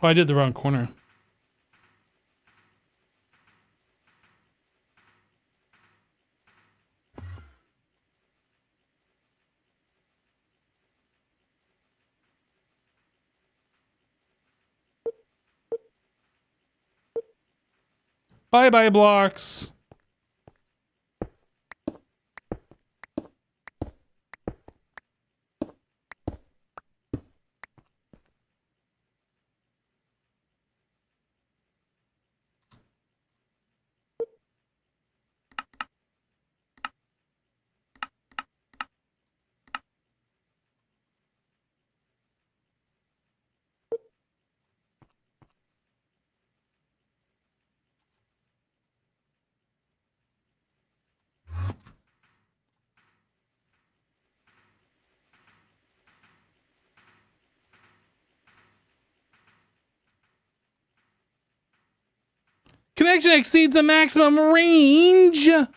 Oh, I did the wrong corner. Bye-bye blocks. Connection exceeds the maximum range. I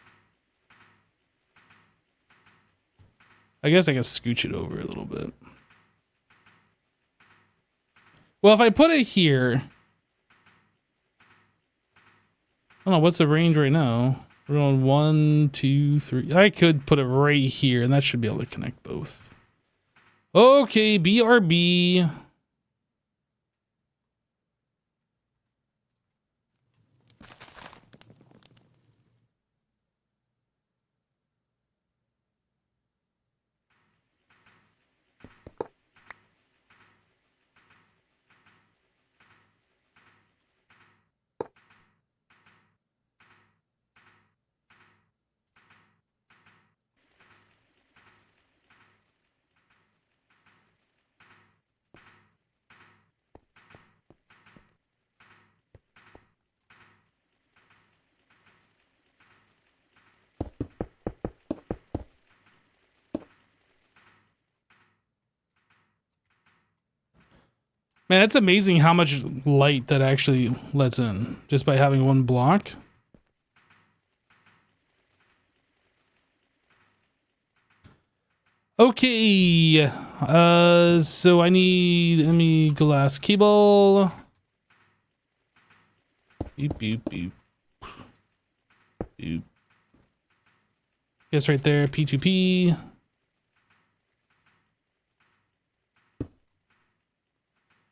guess I can scooch it over a little bit. Well, if I put it here, I don't know, what's the range right now? We're on 1, 2, 3. I could put it right here, and that should be able to connect both. Okay, BRB. Man, it's amazing how much light that actually lets in just by having one block. Okay, so I need glass cable. Beep, beep, beep. Beep. Guess right there, P2P.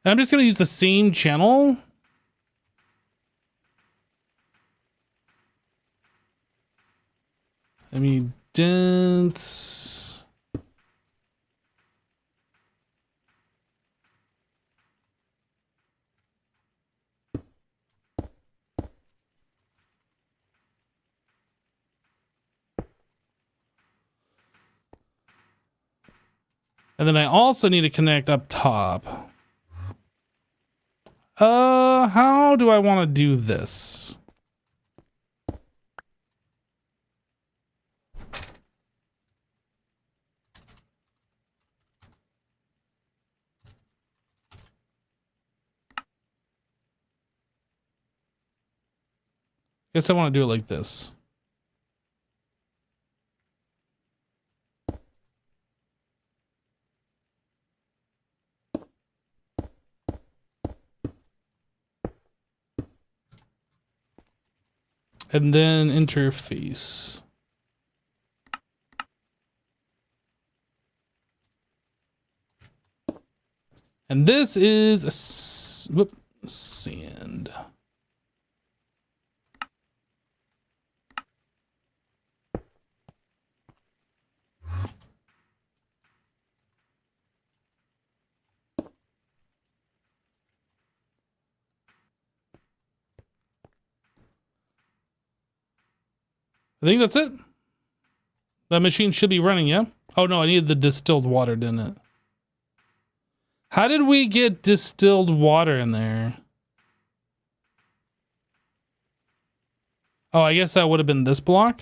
And I'm just gonna use the same channel. I mean, dense. And then I also need to connect up top. How do I want to do this? Guess I want to do it like this. And then interface. And this is a sand. I think that's it. That machine should be running, yeah? Oh no, I needed the distilled water, didn't it? How did we get distilled water in there? Oh, I guess that would have been this block.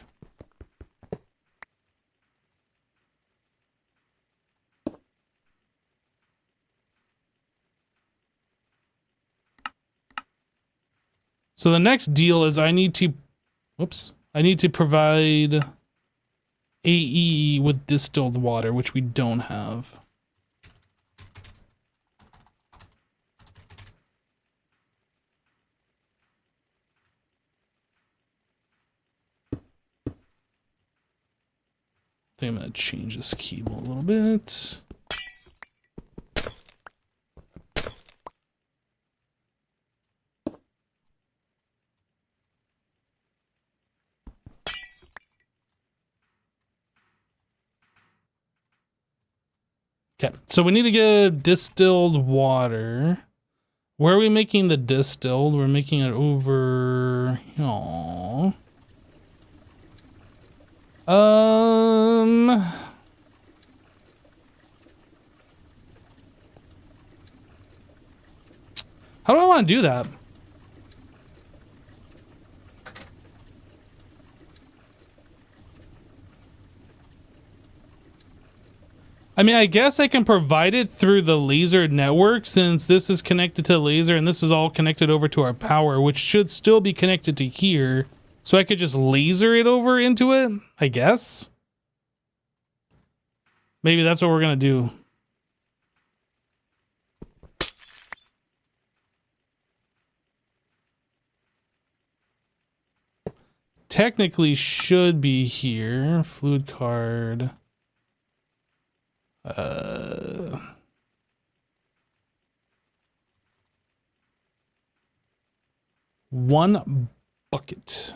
So the next deal is I need to provide AE with distilled water, which we don't have. I think I'm gonna change this cable a little bit. Okay, so we need to get distilled water. Where are we making the distilled? We're making it over here. How do I want to do that? I mean, I guess I can provide it through the laser network since this is connected to the laser and this is all connected over to our power, which should still be connected to here. So I could just laser it over into it, I guess. Maybe that's what we're going to do. technically should be here. Fluid card. One bucket.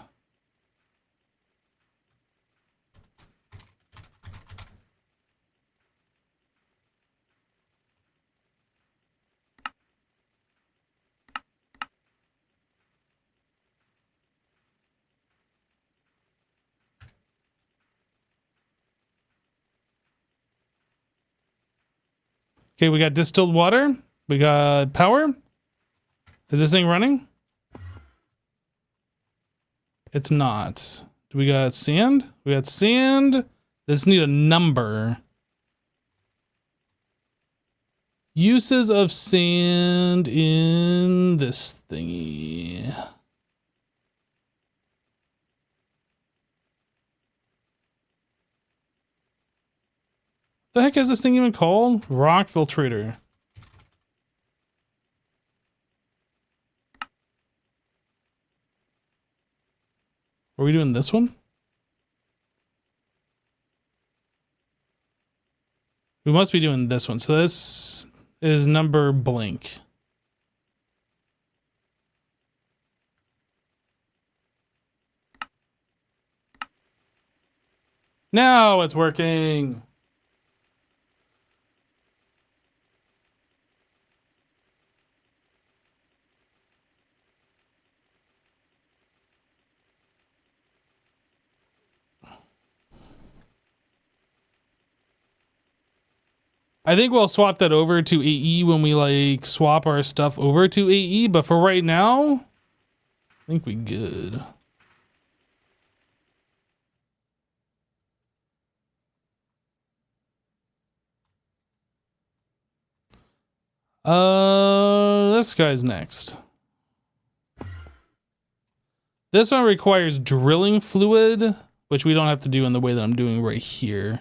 Okay, we got distilled water. We got power. Is this thing running? It's not. Do we got sand? We got sand. This need a number. Uses of sand in this thingy. The heck is this thing even called? Rock filtrator. Are we doing this one? We must be doing this one. So this is number blank. Now it's working. I think we'll swap that over to AE when we like swap our stuff over to AE, but for right now, I think we good. This guy's next. This one requires drilling fluid, which we don't have to do in the way that I'm doing right here.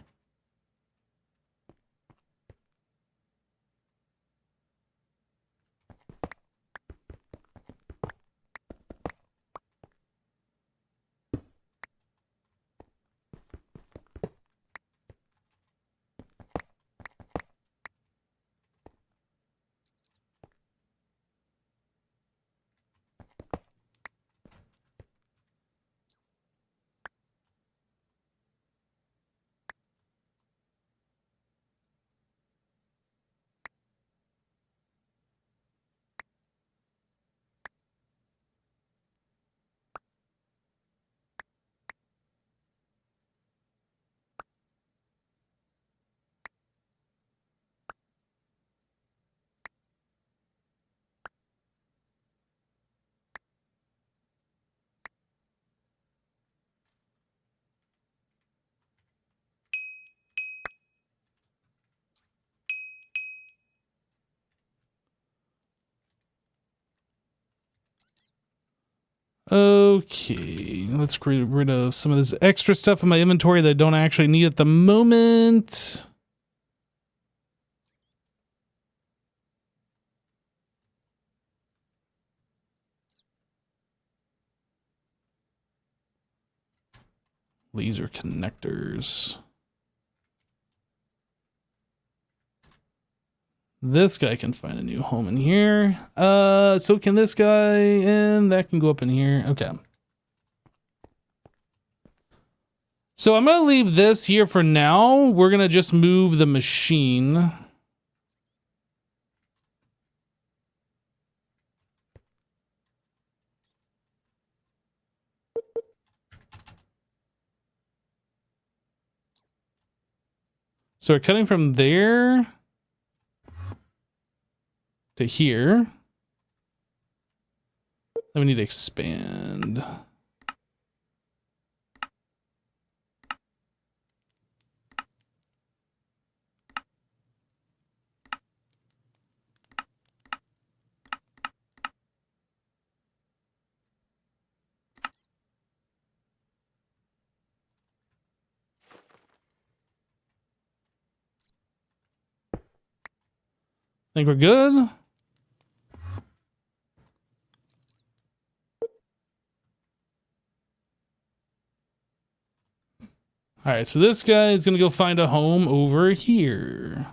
Okay, let's get rid of some of this extra stuff in my inventory that I don't actually need at the moment. Laser connectors. This guy can find a new home in here. So can this guy, and that can go up in here. Okay. So I'm going to leave this here for now. We're going to just move the machine. So we're cutting from there to here. Then we need to expand. Think we're good. All right, so this guy is gonna go find a home over here.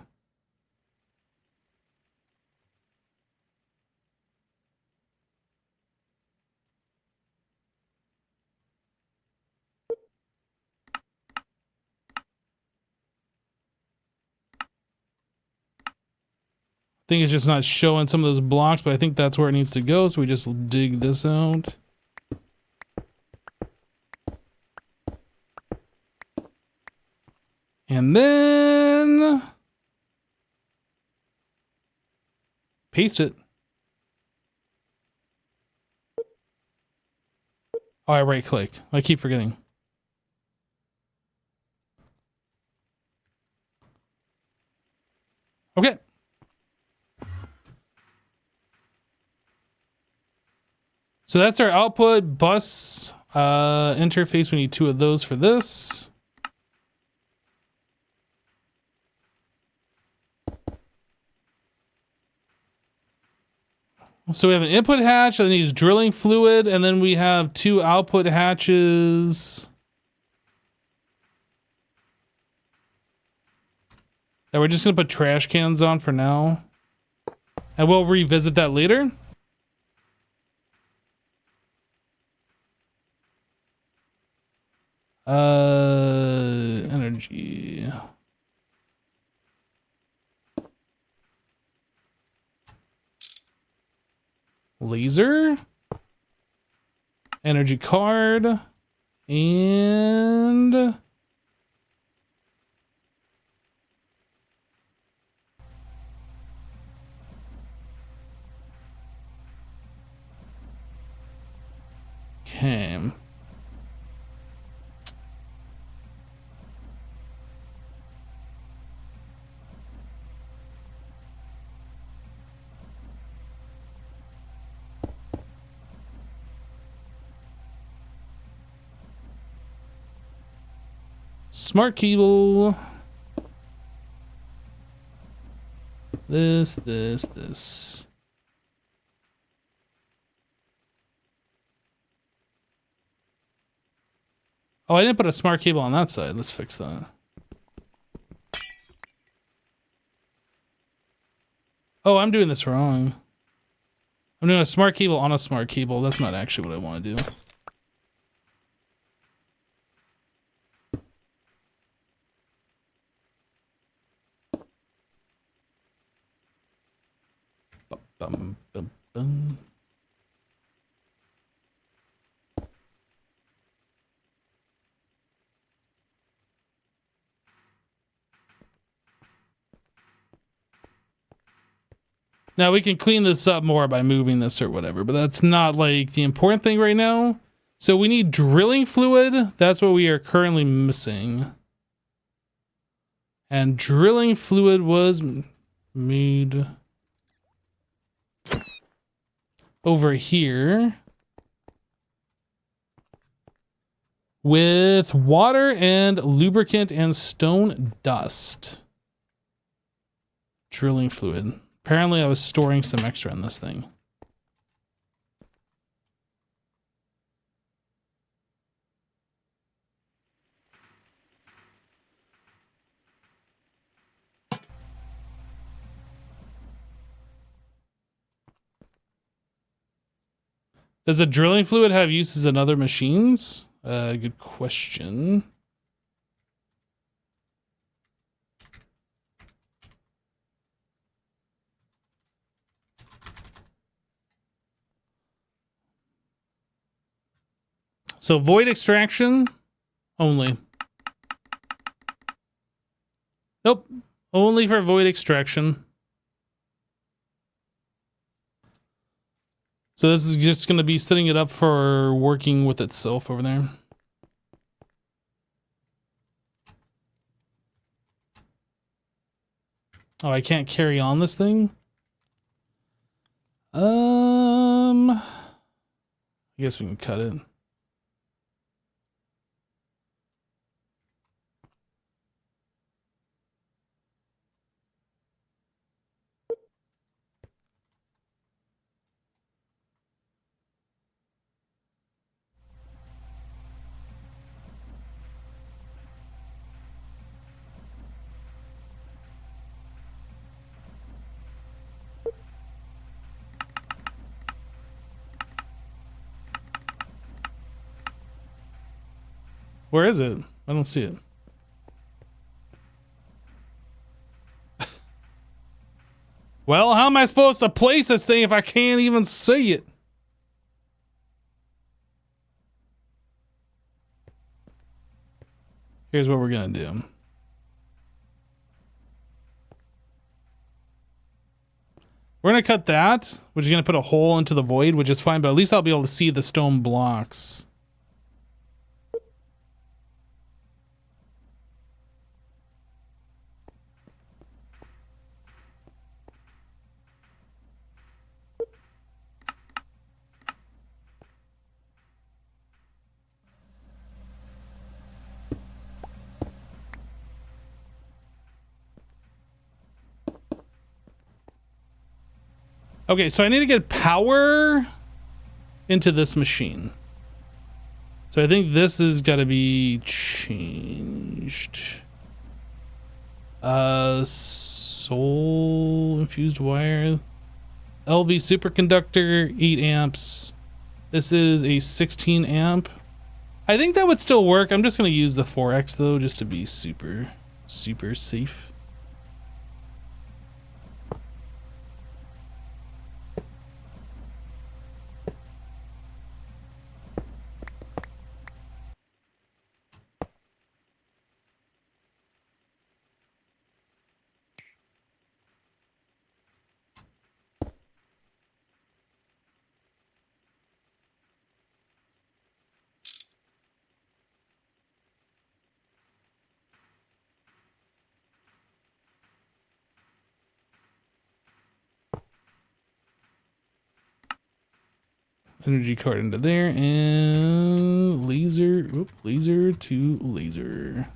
I think it's just not showing some of those blocks, but I think that's where it needs to go. So we just dig this out. And then paste it. Oh, I right click. I keep forgetting. Okay. So that's our output bus interface. We need 2 of those for this. So we have an input hatch that needs drilling fluid, and then we have 2 output hatches that we're just gonna put trash cans on for now. And we'll revisit that later. Energy. Laser. Energy card. And okay. Smart cable. This. Oh, I didn't put a smart cable on that side. Let's fix that. Oh, I'm doing this wrong. I'm doing a smart cable on a smart cable. That's not actually what I want to do. Bum, bum, bum. Now we can clean this up more by moving this or whatever, but that's not like the important thing right now. So we need drilling fluid. That's what we are currently missing. And drilling fluid was made over here with water and lubricant and stone dust. Drilling fluid. Apparently I was storing some extra in this thing. Does a drilling fluid have uses in other machines? Good question. So void extraction only. Nope. Only for void extraction. So this is just going to be setting it up for working with itself over there. Oh, I can't carry on this thing? I guess we can cut it. Where is it? I don't see it. Well, how am I supposed to place this thing if I can't even see it? Here's what we're gonna do. We're gonna cut that, which is gonna put a hole into the void, which is fine, but at least I'll be able to see the stone blocks. Okay, so I need to get power into this machine. So I think this has got to be changed. Soul infused wire. LV superconductor, 8 amps. This is a 16 amp. I think that would still work. I'm just going to use the 4X though, just to be super safe. Energy card into there, and laser, laser to laser.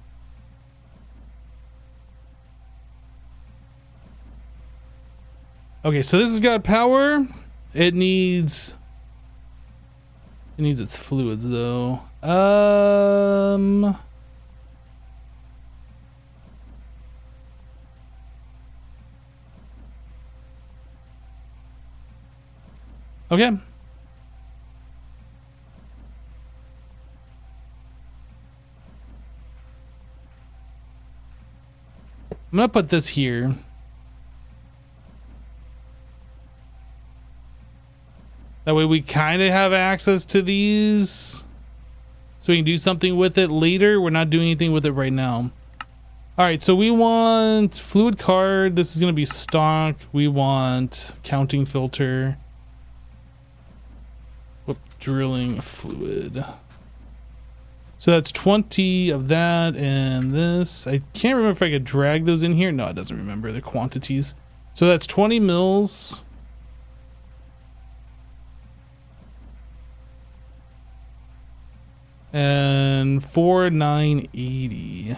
Okay, so this has got power. It needs its fluids though. Okay. I'm gonna put this here. That way we kind of have access to these. So we can do something with it later. We're not doing anything with it right now. All right, so we want fluid card. This is gonna be stock. We want counting filter. Whoop, drilling fluid. So that's 20 of that and this. I can't remember if I could drag those in here. No, it doesn't remember the quantities. So that's 20 mils. And 4,980.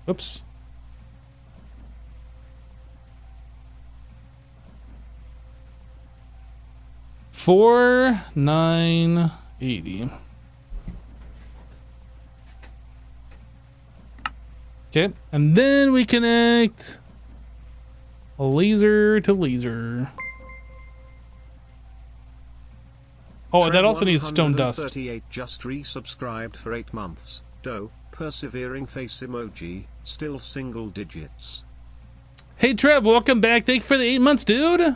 Oops. $4,980. Okay, and then we connect a laser to laser. Oh, that also needs stone dust. 38 just resubscribed for 8 months. Doe, persevering face emoji, still single digits. Hey Trev, welcome back. Thank you for the 8 months, dude.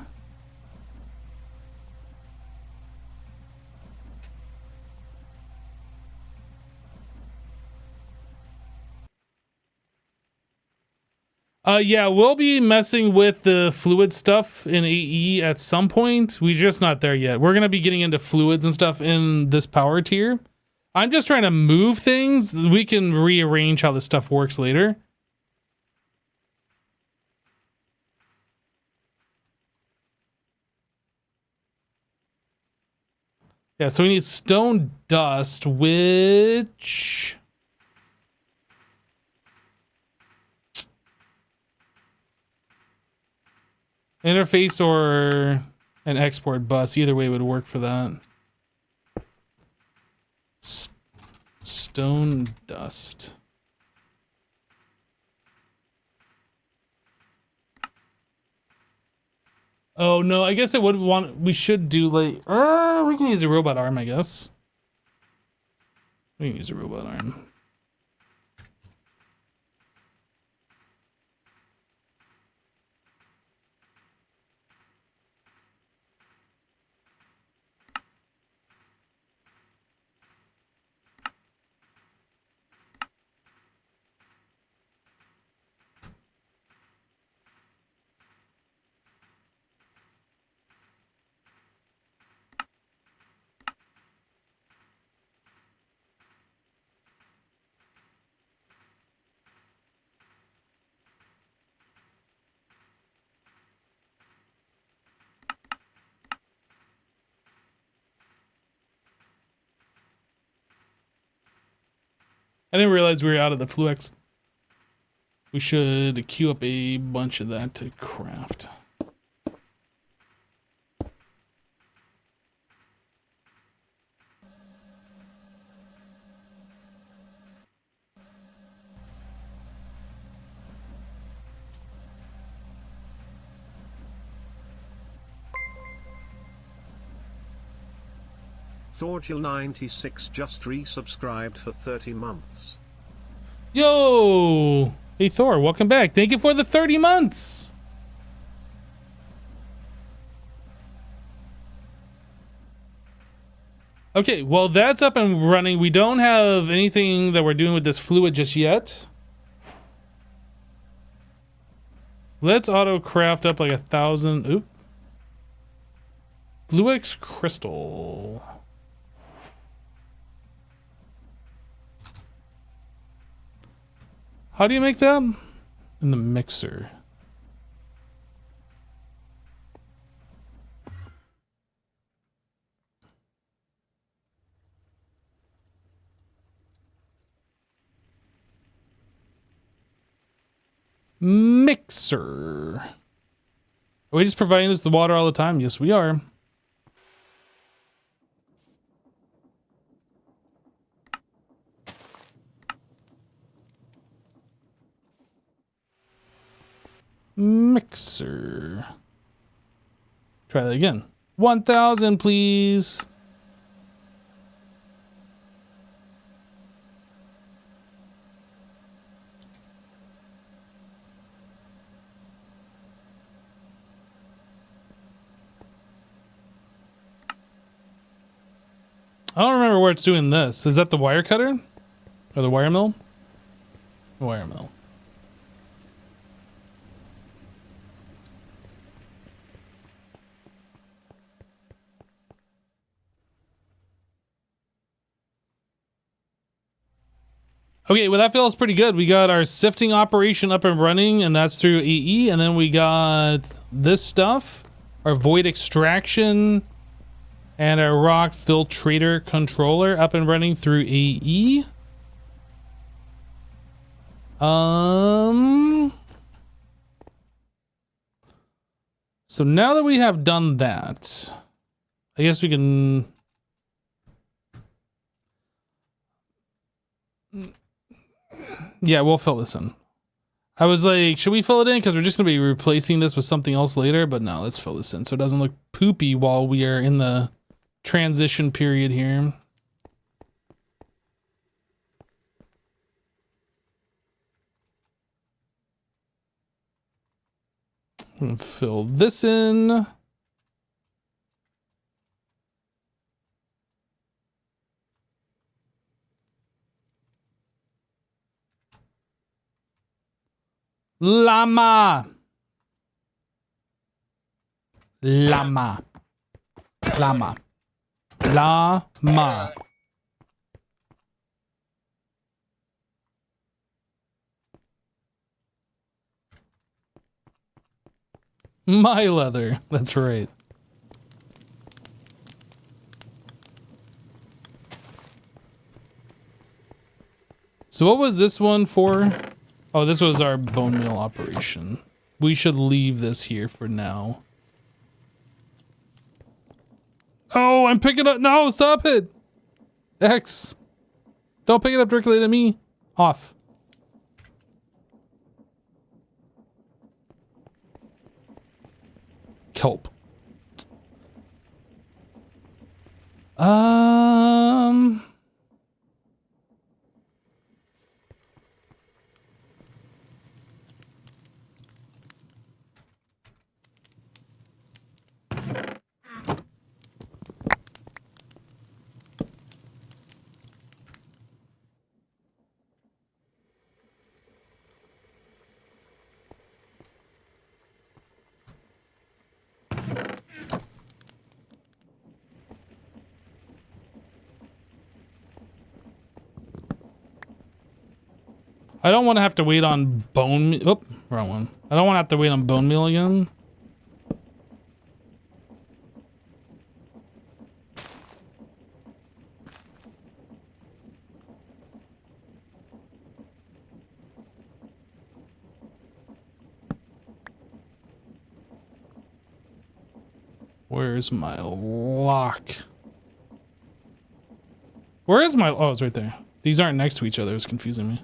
Yeah, we'll be messing with the fluid stuff in AE at some point. We're just not there yet. We're going to be getting into fluids and stuff in this power tier. I'm just trying to move things. We can rearrange how this stuff works later. Yeah, so we need stone dust, which... interface or an export bus, either way would work for that. Stone dust. Oh no, I guess we should do like, we can use a robot arm, I guess. We can use a robot arm. I didn't realize we were out of the Fluix. We should queue up a bunch of that to craft. Thorgil96 just resubscribed for 30 months. Yo! Hey Thor, welcome back. Thank you for the 30 months! Okay, well that's up and running. We don't have anything that we're doing with this fluid just yet. Let's auto craft up like 1,000. Oop. Fluix crystal. How do you make that? In the mixer. Mixer. Are we just providing this the water all the time? Yes, we are. Mixer. Try that again. 1,000, please. I don't remember where it's doing this. Is that the wire cutter? Or the wire mill? The wire mill. Okay, well that feels pretty good. We got our sifting operation up and running, and that's through AE, and then we got this stuff, our void extraction, and our rock filtrator controller up and running through AE. So now that we have done that, I guess we can... Yeah, we'll fill this in. I was like, should we fill it in? Because we're just going to be replacing this with something else later. But no, let's fill this in so it doesn't look poopy while we are in the transition period here. I'm going to fill this in. Llama. Llama. Llama. Llama. My leather. That's right. So what was this one for? Oh, this was our bone meal operation. We should leave this here for now. Oh, I'm picking up. No, stop it. X. Don't pick it up directly to me. Off. kelp. Um. I don't want to have to wait on bone meal. Oh, wrong one. I don't want to have to wait on bone meal again. Where's my lock? Where is my... Oh, it's right there. These aren't next to each other. It's confusing me.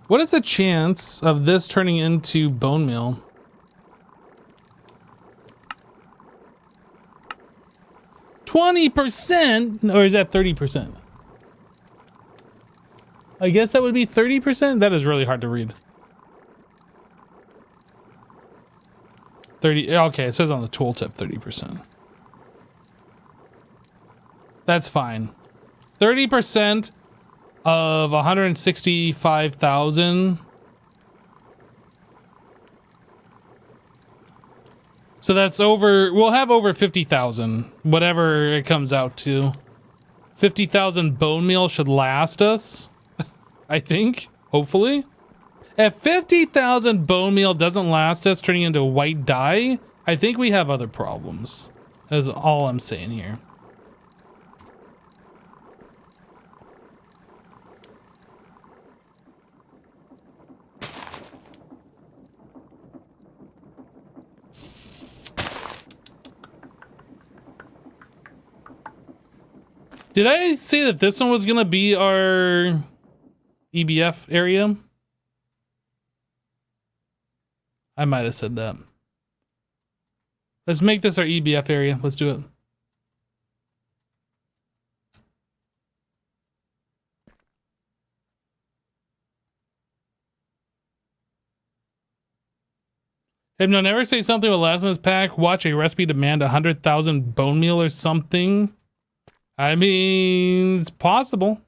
What is the chance of this turning into bone meal? 20%? Or is that 30%? I guess that would be 30%? That is really hard to read. 30, okay, it says on the tooltip 30%. That's fine. 30% of 165,000. So that's over, we'll have over 50,000, whatever it comes out to. 50,000 bone meal should last us, I think, hopefully. If 50,000 bone meal doesn't last us turning into white dye, I think we have other problems. That's all I'm saying here. Did I say that this one was gonna be our EBF area? I might have said that. Let's make this our EBF area. Let's do it. Hey, no, never say something will last in this pack. Watch a recipe demand 100,000 bone meal or something. I mean, it's possible.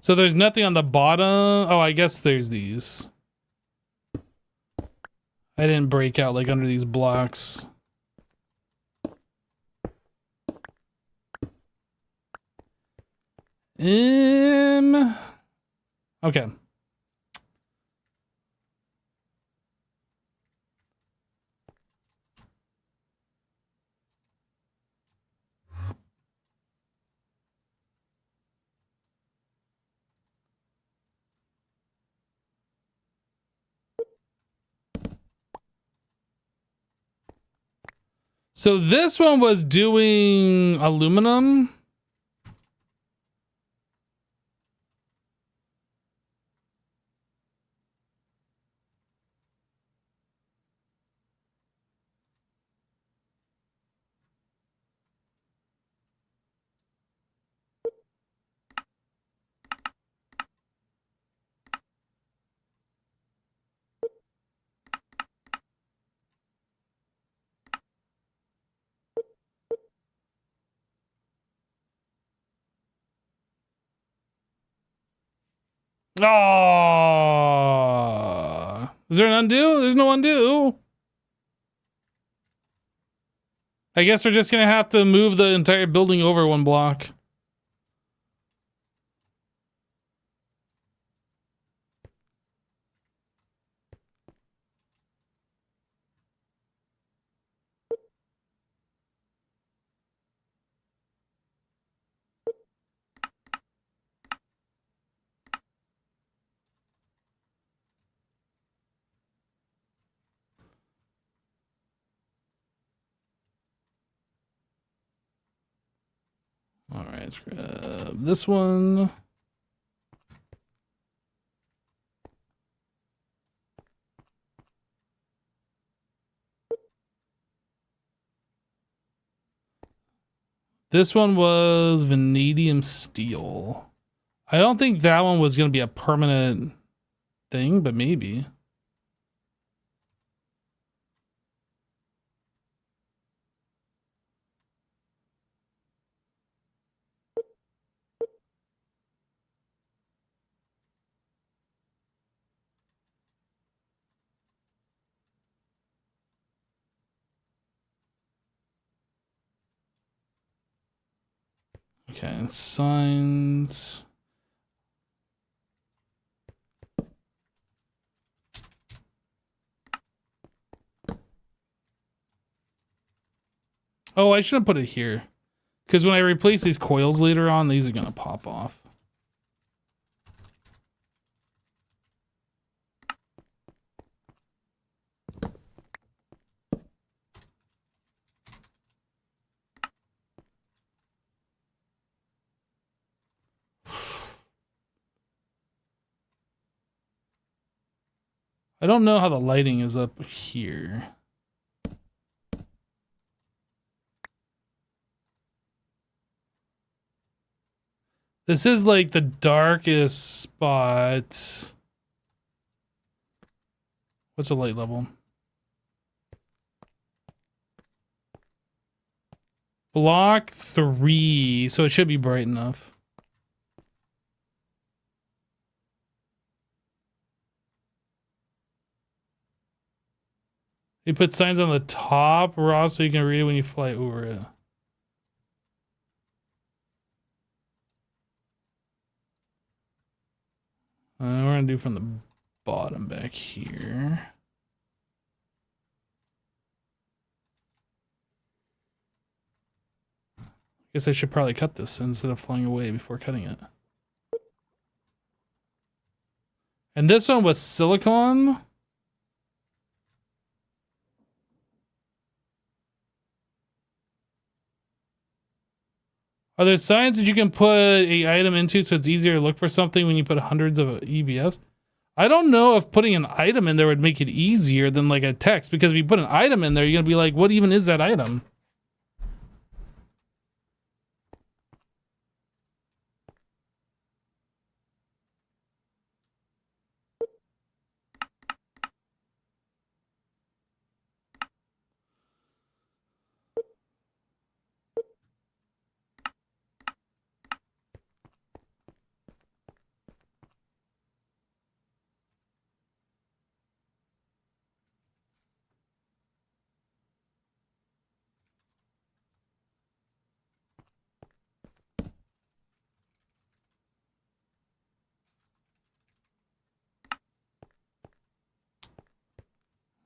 So there's nothing on the bottom. Oh, I guess there's these. I didn't break out like under these blocks. Okay. So this one was doing aluminum. Oh, is there an undo? There's no undo. I guess we're just gonna have to move the entire building over one block. Let's grab this one. This one was vanadium steel. I don't think that one was going to be a permanent thing, but maybe. Okay, and signs. Oh, I should have put it here. Because when I replace these coils later on, these are going to pop off. I don't know how the lighting is up here. This is like the darkest spot. What's the light level? Block 3, so it should be bright enough. You put signs on the top, raw, so you can read it when you fly over it. We're gonna do from the bottom back here. Guess I should probably cut this instead of flying away before cutting it. And this one was silicone. Are there signs that you can put a item into so it's easier to look for something when you put hundreds of EBS? I don't know if putting an item in there would make it easier than like a text, because if you put an item in there, you're gonna be like, what even is that item?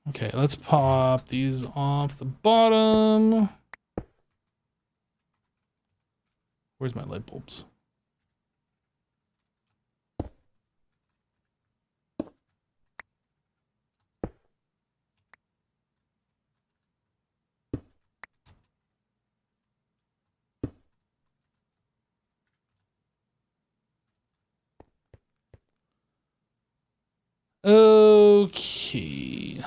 Okay, let's pop these off the bottom. Where's my light bulbs? Okay.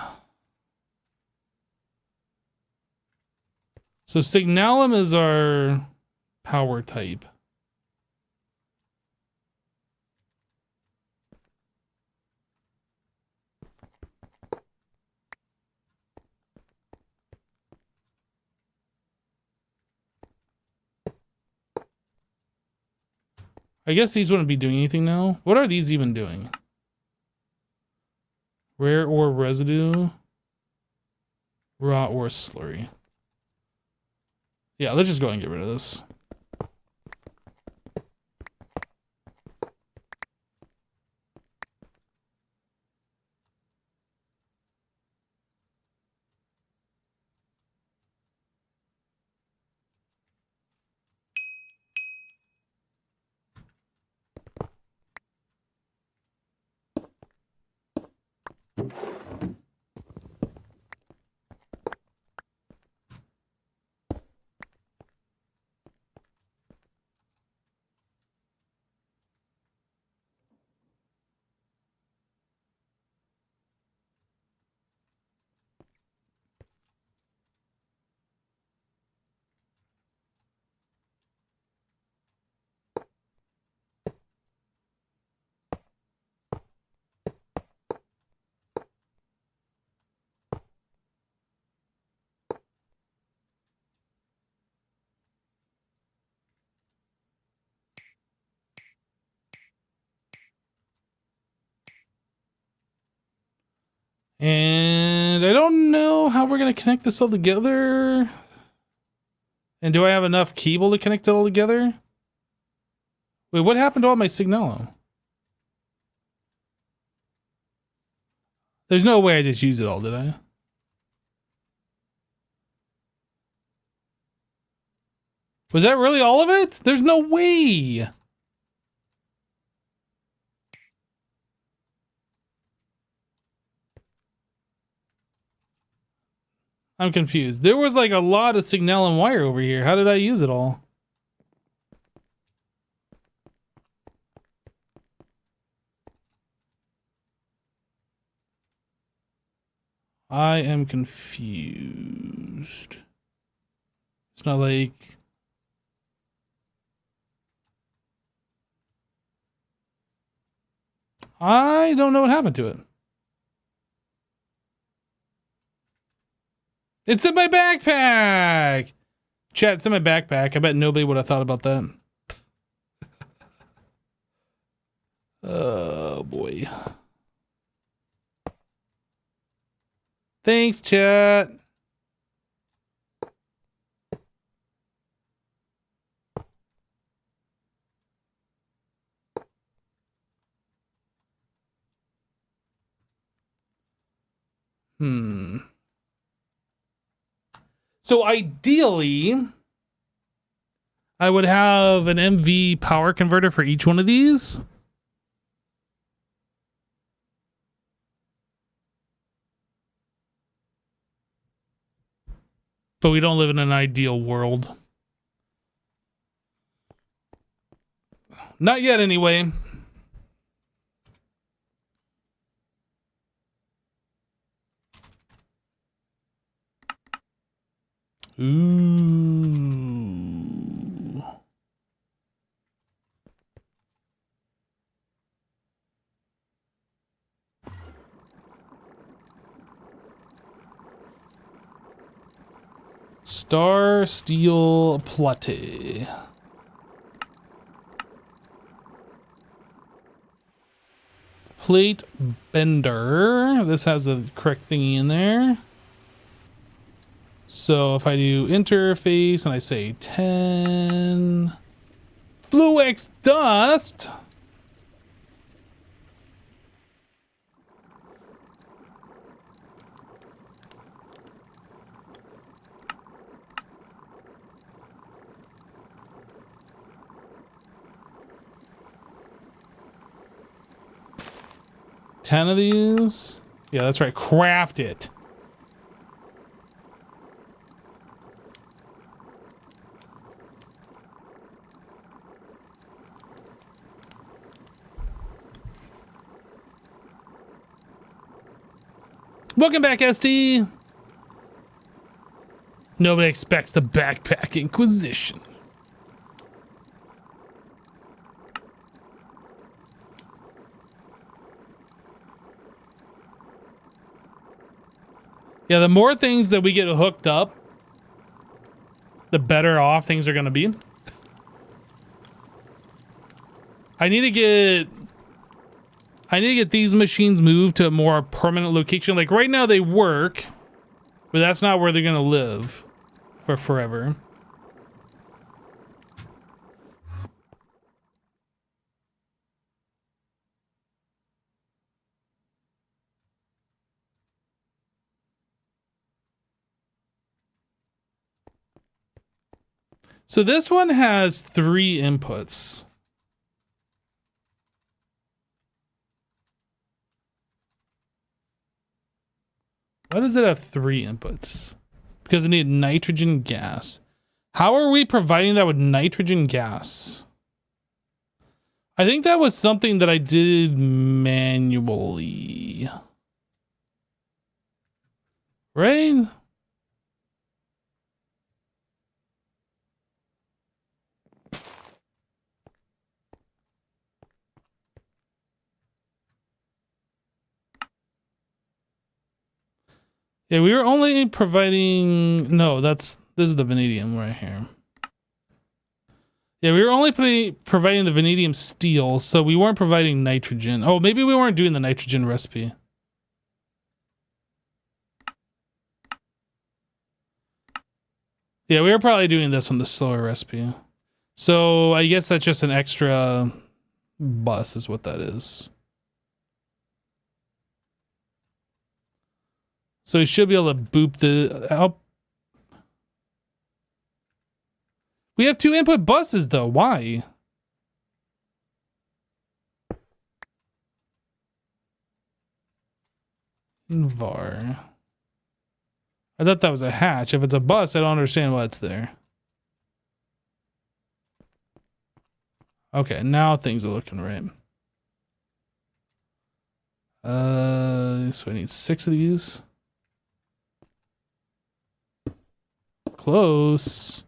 So Signalum is our power type. I guess these wouldn't be doing anything now. What are these even doing? Rare ore residue. Raw ore slurry. Yeah, let's just go ahead and get rid of this. And I don't know how we're going to connect this all together. And do I have enough cable to connect it all together? Wait, what happened to all my Signalo? There's no way I just used it all, did I? Was that really all of it? There's no way. I'm confused. There was like a lot of signal and wire over here. How did I use it all? I am confused. It's not like... I don't know what happened to it. It's in my backpack! Chat, it's in my backpack. I bet nobody would have thought about that. Oh, boy. Thanks, chat. So ideally, I would have an MV power converter for each one of these. But we don't live in an ideal world. Not yet, anyway. Ooh. Star steel plate. Plate bender. This has the correct thingy in there. So if I do interface and I say 10 Fluix dust. Ten of these. Yeah, that's right. Craft it. Welcome back, SD. Nobody expects the backpack inquisition. Yeah, the more things that we get hooked up, the better off things are going to be. I need to get these machines moved to a more permanent location. Like right now they work, but that's not where they're going to live for forever. So this one has 3 inputs. Why does it have 3 inputs? Because it needs nitrogen gas. How are we providing that with nitrogen gas? I think that was something that I did manually. Right? Yeah, we were only providing... No, this is the vanadium right here. Yeah, we were only providing the vanadium steel, so we weren't providing nitrogen. Oh, maybe we weren't doing the nitrogen recipe. Yeah, we were probably doing this on the slower recipe. So I guess that's just an extra bus is what that is. So we should be able to boop the out. We have 2 input buses though. Why? Var. I thought that was a hatch. If it's a bus, I don't understand why it's there. Okay, now things are looking right. So I need 6 of these. Close.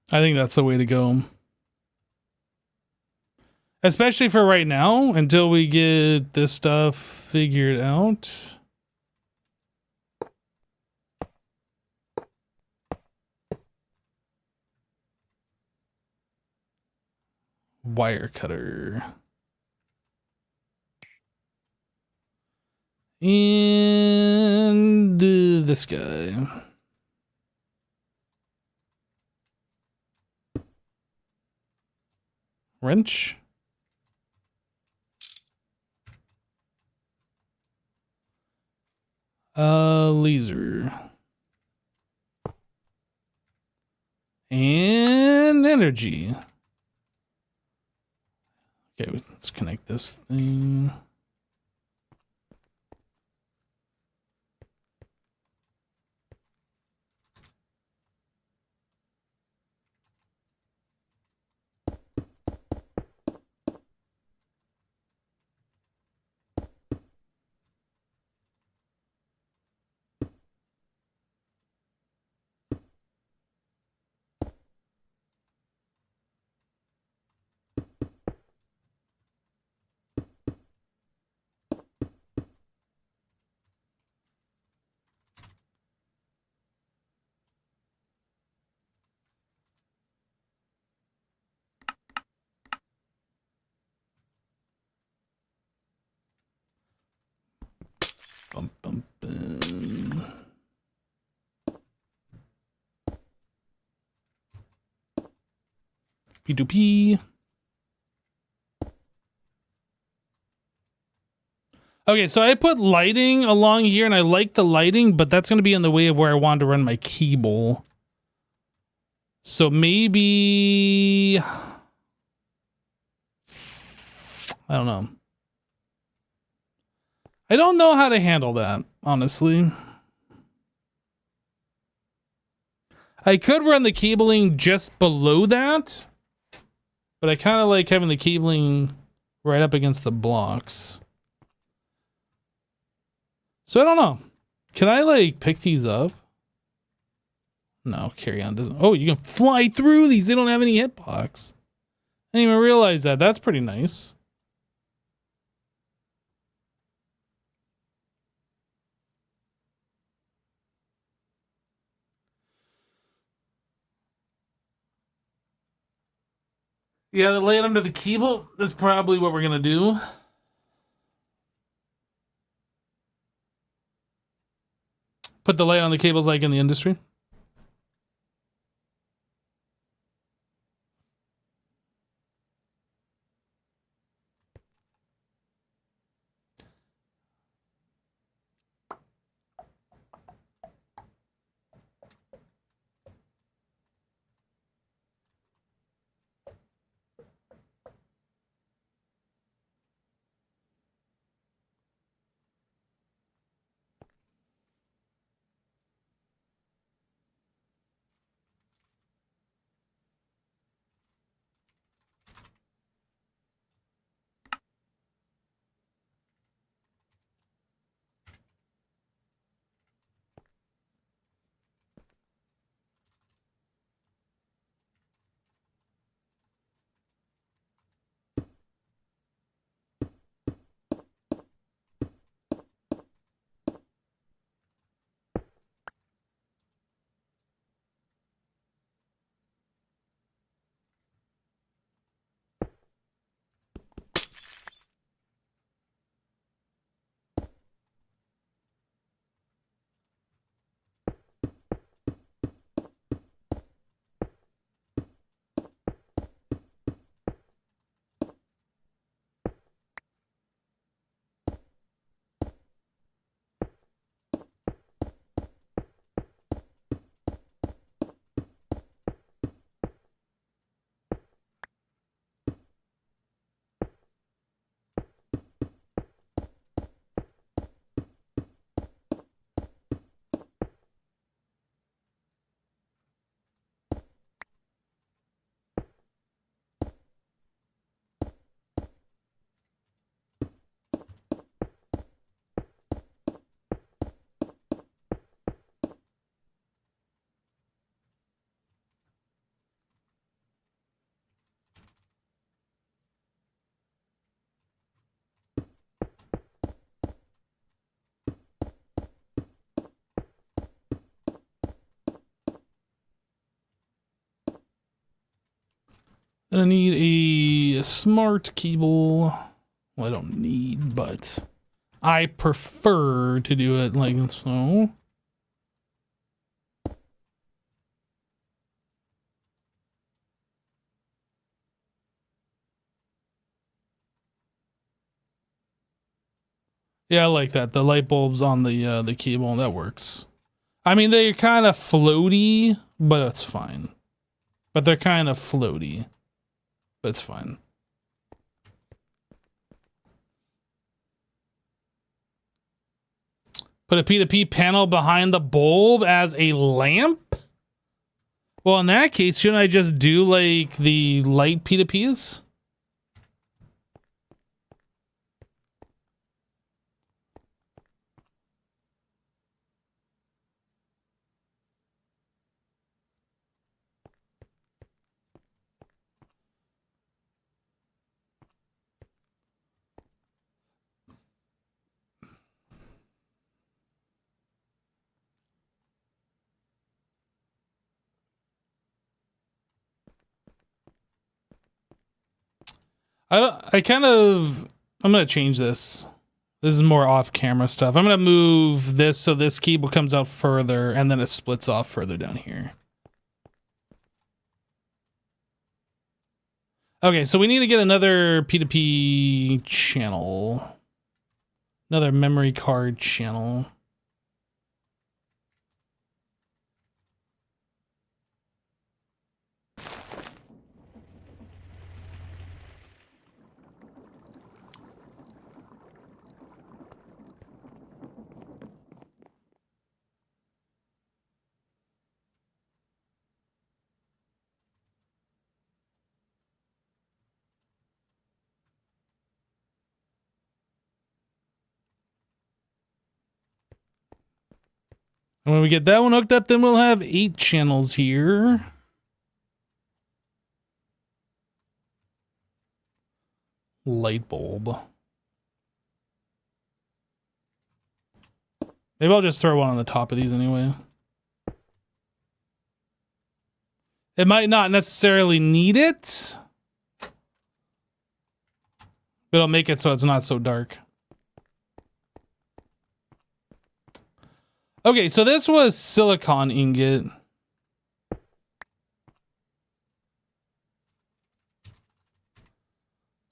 I think that's the way to go. Especially for right now, until we get this stuff figured out. Wire cutter. And this guy. Wrench. Laser. And energy. Okay, let's connect this thing. Bum, bum, bum. P2P. Okay, so I put lighting along here, and I like the lighting, but that's going to be in the way of where I wanted to run my cable. So maybe... I don't know. I don't know how to handle that, honestly. I could run the cabling just below that, but I kind of like having the cabling right up against the blocks. So I don't know. Can I like pick these up? No, carry on doesn't. Oh, you can fly through these. They don't have any hitbox. I didn't even realize that. That's pretty nice. Yeah, the lay it under the cable is probably what we're gonna do. Put the light on the cables like in the industry. I need a smart cable. Well, I don't need, but I prefer to do it like so. Yeah, I like that. The light bulbs on the cable, that works. I mean, they're kind of floaty, but it's fine. But they're kind of floaty, but it's fine. Put a P2P panel behind the bulb as a lamp? Well, in that case, shouldn't I just do like the light P2Ps? I'm gonna change this. This is more off-camera stuff. I'm gonna move this so this cable comes out further and then it splits off further down here. Okay, so we need to get another P2P channel. Another memory card channel. And when we get that one hooked up, then we'll have 8 channels here. Light bulb. Maybe I'll just throw one on the top of these anyway. It might not necessarily need it, but it'll make it so it's not so dark. Okay, so this was silicon ingot.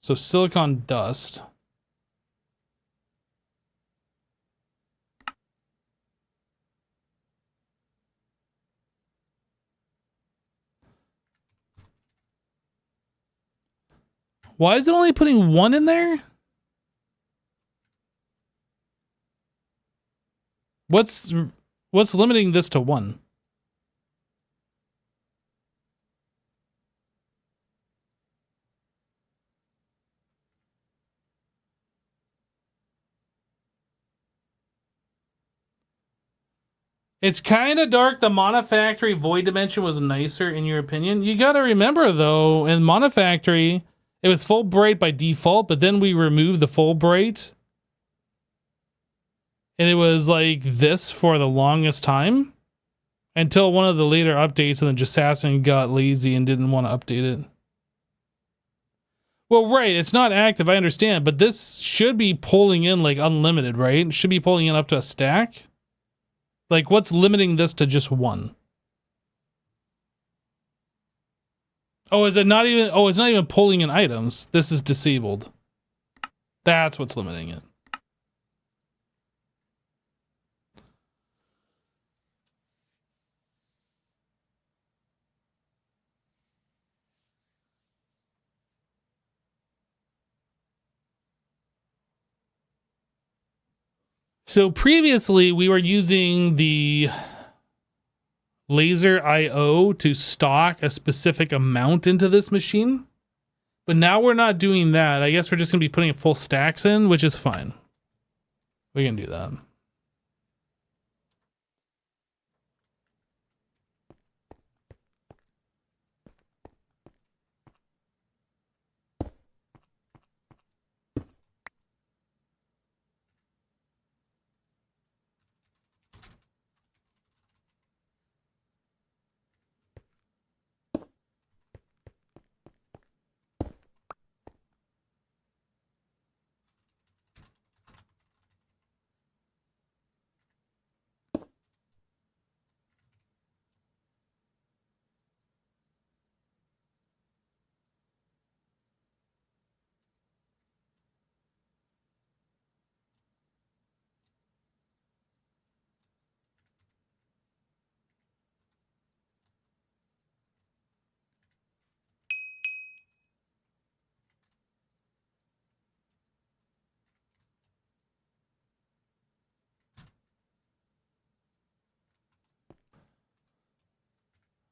So silicon dust. Why is it only putting 1 in there? What's limiting this to 1? It's kind of dark. The Monofactory void dimension was nicer in your opinion. You got to remember though, in Monofactory, it was full bright by default, but then we removed the full bright. And it was like this for the longest time until one of the later updates, and then Jassassin got lazy and didn't want to update it. Well, right, it's not active, I understand, but this should be pulling in like unlimited, right? It should be pulling in up to a stack. Like, what's limiting this to just 1? Oh, is it not even? Oh, it's not even pulling in items. This is disabled. That's what's limiting it. So previously we were using the laser IO to stock a specific amount into this machine. But now we're not doing that. I guess we're just going to be putting full stacks in, which is fine. We can do that.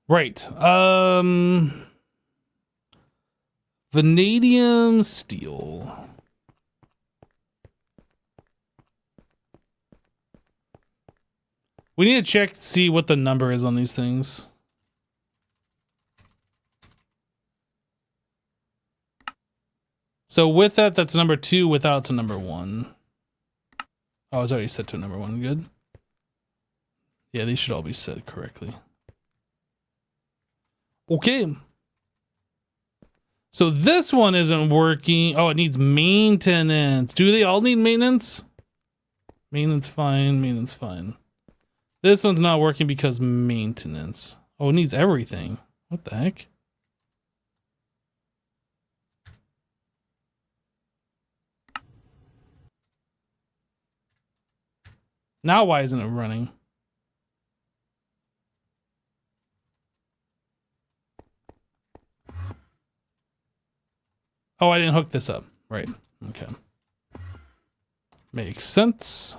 Right. Vanadium steel. We need to check to see what the number is on these things. So with that, that's number 2. Without, it's a number 1. Oh, it's already set to number 1. Good. Yeah, these should all be set correctly. Okay. So this one isn't working. Oh, it needs maintenance. Do they all need maintenance? Maintenance fine, maintenance fine. This one's not working because maintenance. Oh, it needs everything. What the heck? Now why isn't it running? Oh, I didn't hook this up. Right. Okay. Makes sense.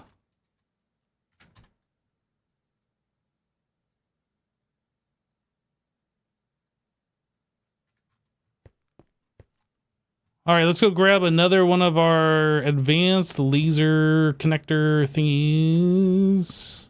All right, let's go grab another one of our advanced laser connector thingies.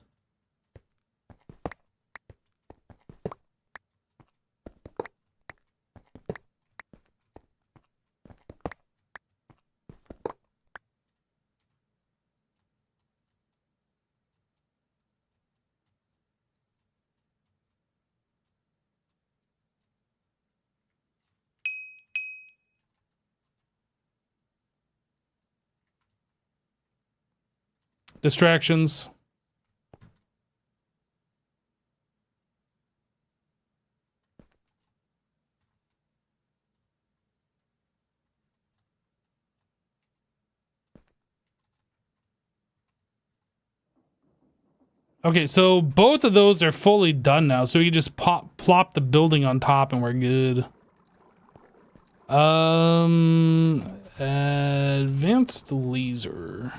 Distractions. Okay, so both of those are fully done now, so we can just plop the building on top and we're good. Advanced laser.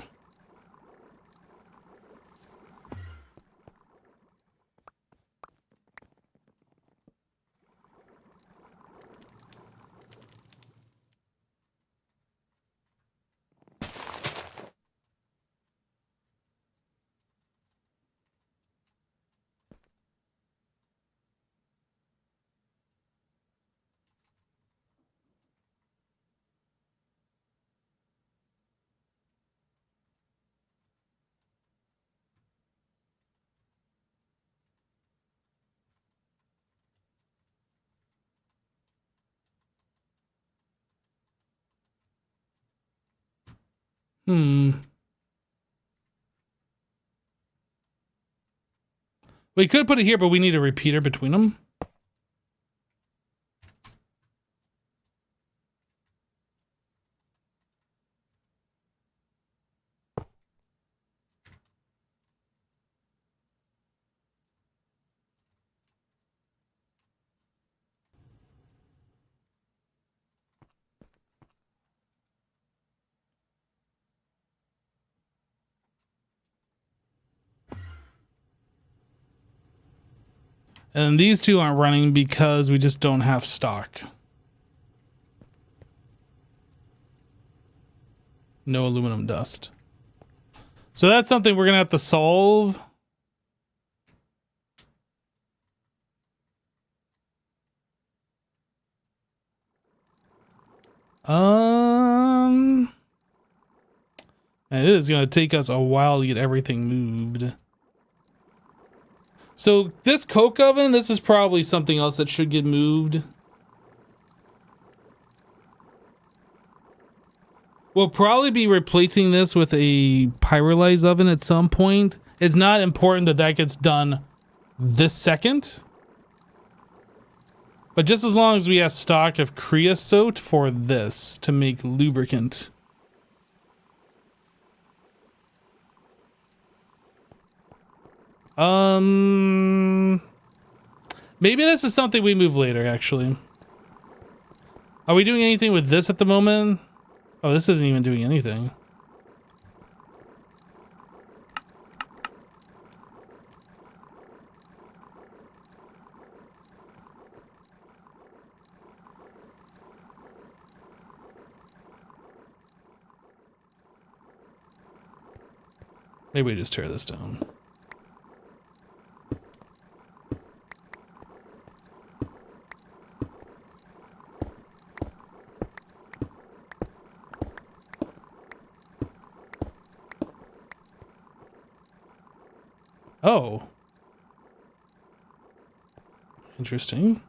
We could put it here, but we need a repeater between them. And these two aren't running because we just don't have stock. No aluminum dust. So that's something we're gonna have to solve. And it is gonna take us a while to get everything moved. So this coke oven, this is probably something else that should get moved. We'll probably be replacing this with a pyrolyzed oven at some point. It's not important that that gets done this second. But just as long as we have stock of creosote for this to make lubricant. Maybe this is something we move later, actually. Are we doing anything with this at the moment? Oh, this isn't even doing anything. Maybe we just tear this down. Oh. Interesting.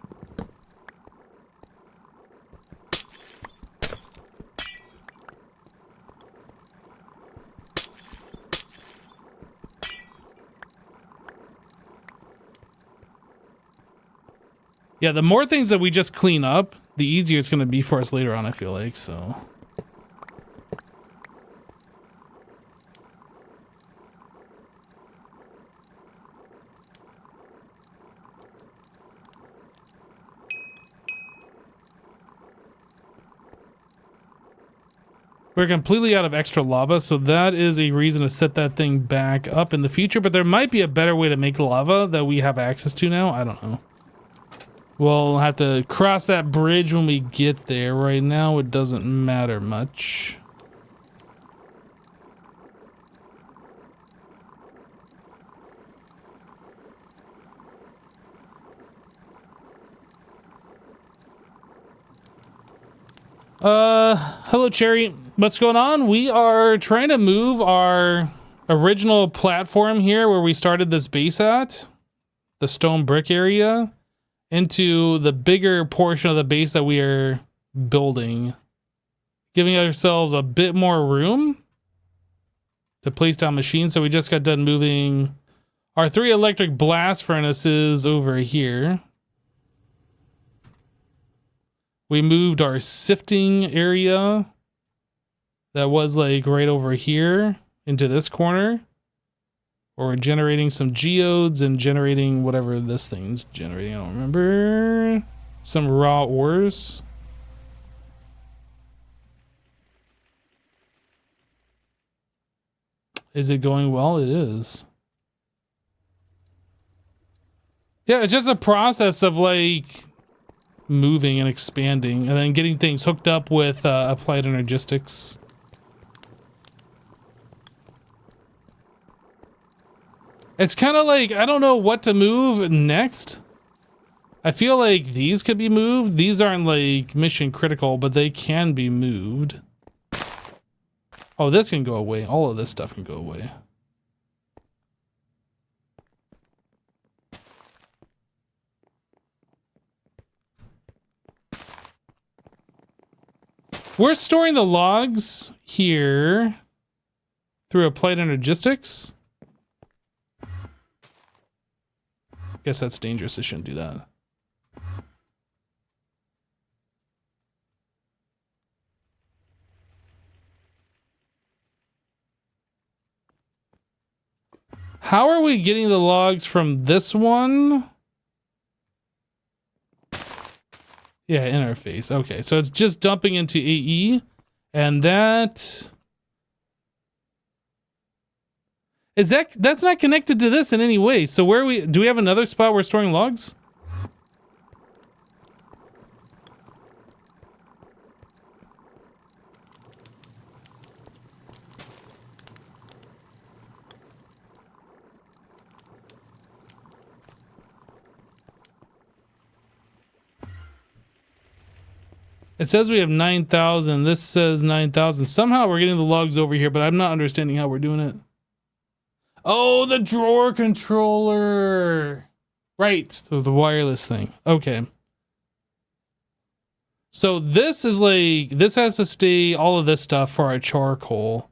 Yeah, the more things that we just clean up, the easier it's going to be for us later on, I feel like, so. We're completely out of extra lava, so that is a reason to set that thing back up in the future, but there might be a better way to make lava that we have access to now. I don't know. We'll have to cross that bridge when we get there. Right now, it doesn't matter much. Hello, Cherry. What's going on? We are trying to move our original platform here where we started this base at, the stone brick area, into the bigger portion of the base that we are building, giving ourselves a bit more room to place down machines. So we just got done moving our 3 electric blast furnaces over here. We moved our sifting area that was like right over here into this corner. Or we're generating some geodes and generating whatever this thing's generating. I don't remember. Some raw ores. Is it going well? It is. Yeah, it's just a process of like moving and expanding and then getting things hooked up with applied energistics. It's kind of like, I don't know what to move next. I feel like these could be moved. These aren't like mission critical, but they can be moved. Oh, this can go away. All of this stuff can go away. We're storing the logs here through applied energistics. Guess that's dangerous. I shouldn't do that. How are we getting the logs from this one? Yeah, interface. Okay, so it's just dumping into AE, and that's not connected to this in any way. So where do we have another spot we're storing logs? It says we have 9,000. This says 9,000. Somehow we're getting the logs over here, but I'm not understanding how we're doing it. Oh, the drawer controller. Right. So the wireless thing. Okay. So this is like, this has to stay, all of this stuff for our charcoal.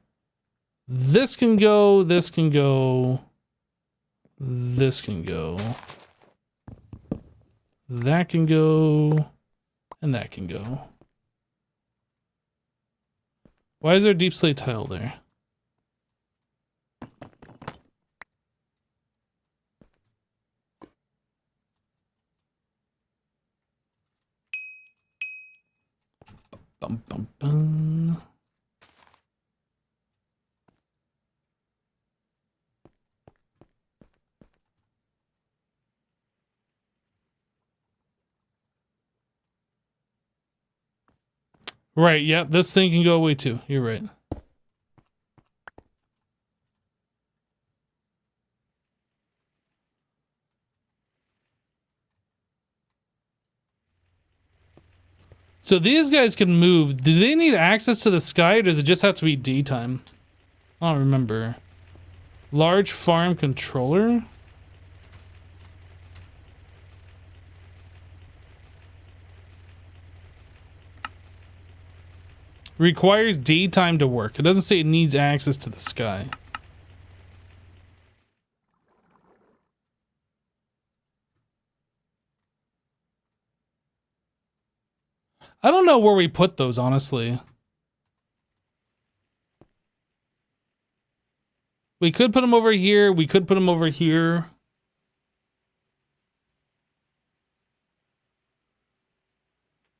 This can go, this can go, this can go. That can go, and that can go. Why is there a deep slate tile there? Bum, bum, bum. Right, yep, this thing can go away too. You're right. So these guys can move. Do they need access to the sky, or does it just have to be daytime? I don't remember. Large farm controller? Requires daytime to work. It doesn't say it needs access to the sky. I don't know where we put those, honestly. We could put them over here. We could put them over here.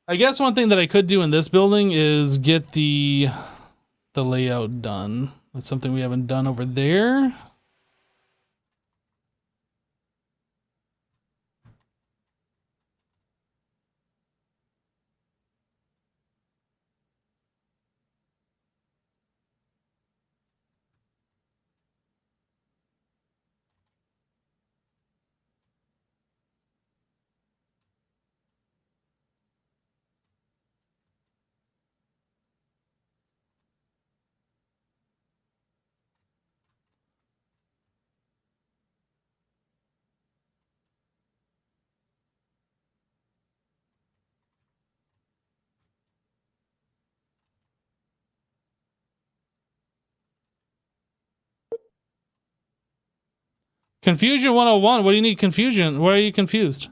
I guess one thing that I could do in this building is get the layout done. That's something we haven't done over there. Confusion 101. What do you need confusion? Why are you confused?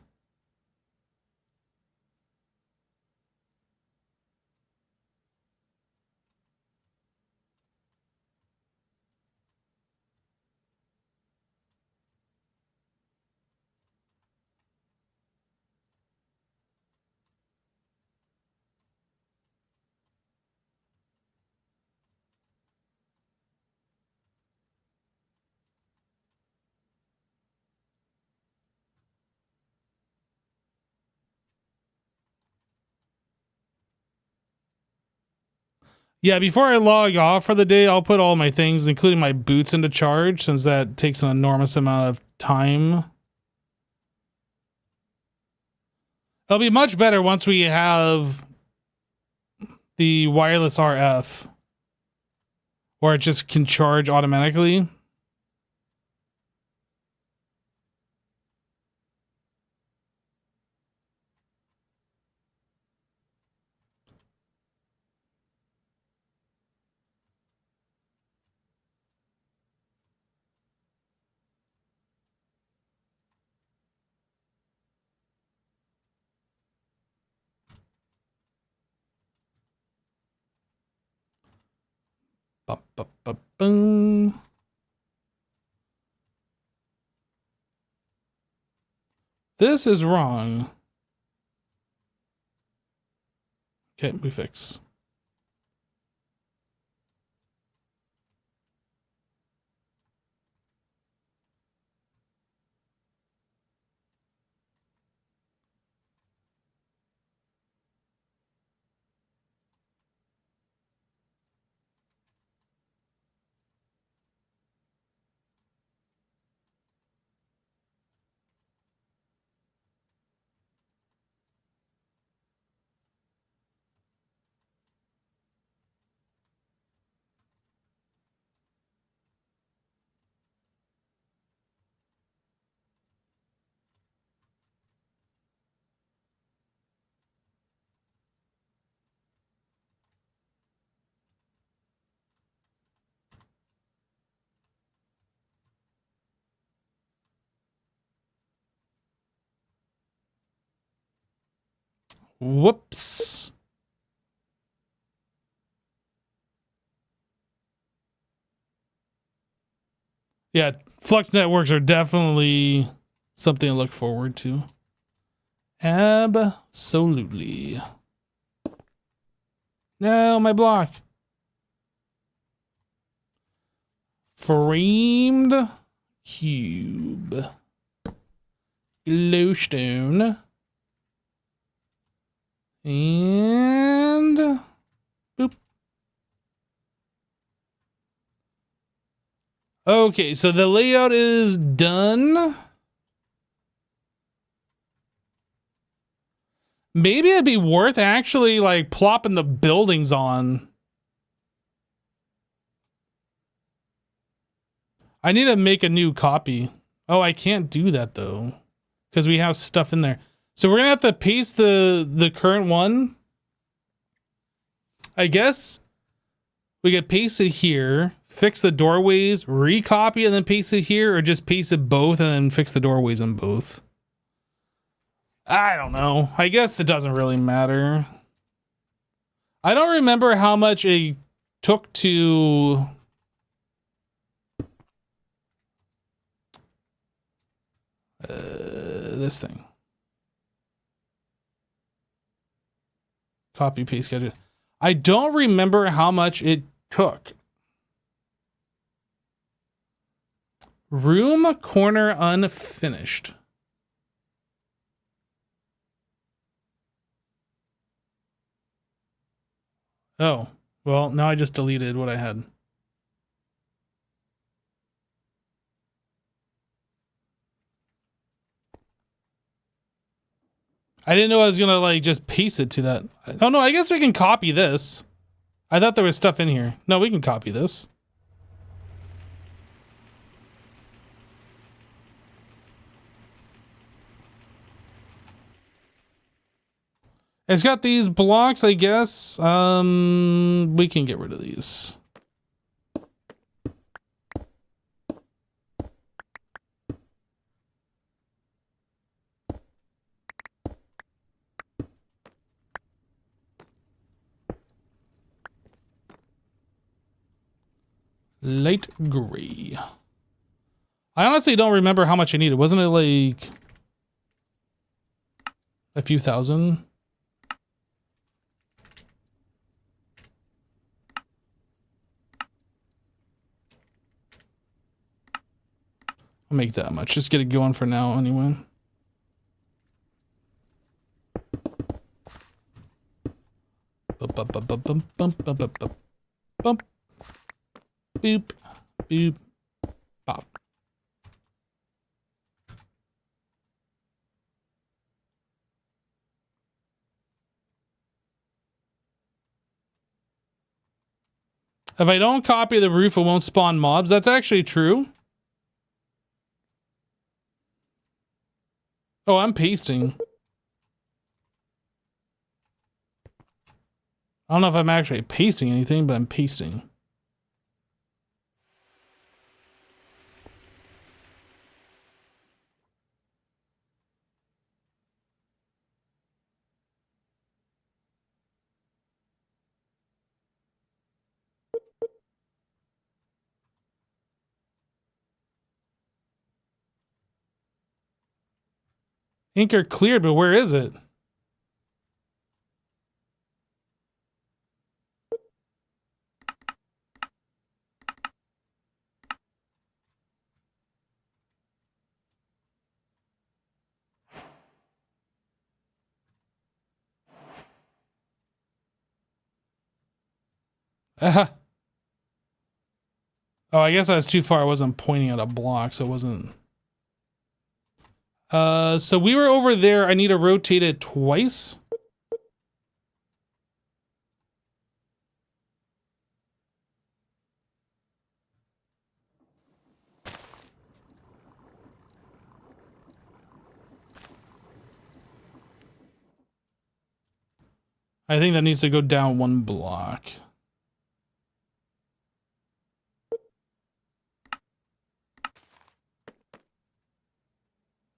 Yeah, before I log off for the day, I'll put all my things, including my boots, into charge, since that takes an enormous amount of time. It'll be much better once we have the wireless RF, where it just can charge automatically. Boom. This is wrong. Okay, we fix. Whoops. Yeah, Flux networks are definitely something to look forward to. Absolutely. No, my block. Framed cube. Glowstone. And boop. Okay, so the layout is done. Maybe it'd be worth actually like plopping the buildings on. I need to make a new copy. Oh, I can't do that though, because we have stuff in there. So we're gonna have to paste the current one. I guess we could paste it here, fix the doorways, recopy, and then paste it here, or just paste it both and then fix the doorways on both. I don't know. I guess it doesn't really matter. I don't remember how much it took to... this thing. Copy, paste, schedule. I don't remember how much it took. Room corner unfinished. Oh, well, now I just deleted what I had. I didn't know I was gonna like just paste it to that. Oh no, I guess we can copy this. I thought there was stuff in here. No, we can copy this. It's got these blocks, I guess. We can get rid of these. Light gray. I honestly don't remember how much I needed. Wasn't it like a few thousand? I'll make that much. Just get it going for now anyway. Bump, bump, bump, bump, bump, bump, bump, bump, bump, bump. Boop, boop, pop. If I don't copy the roof, it won't spawn mobs. That's actually true. Oh, I'm pasting. I don't know if I'm actually pasting anything, but I'm pasting. Anchor cleared, but where is it? Oh, I guess I was too far. I wasn't pointing at a block, so it wasn't. So we were over there. I need to rotate it twice. I think that needs to go down one block.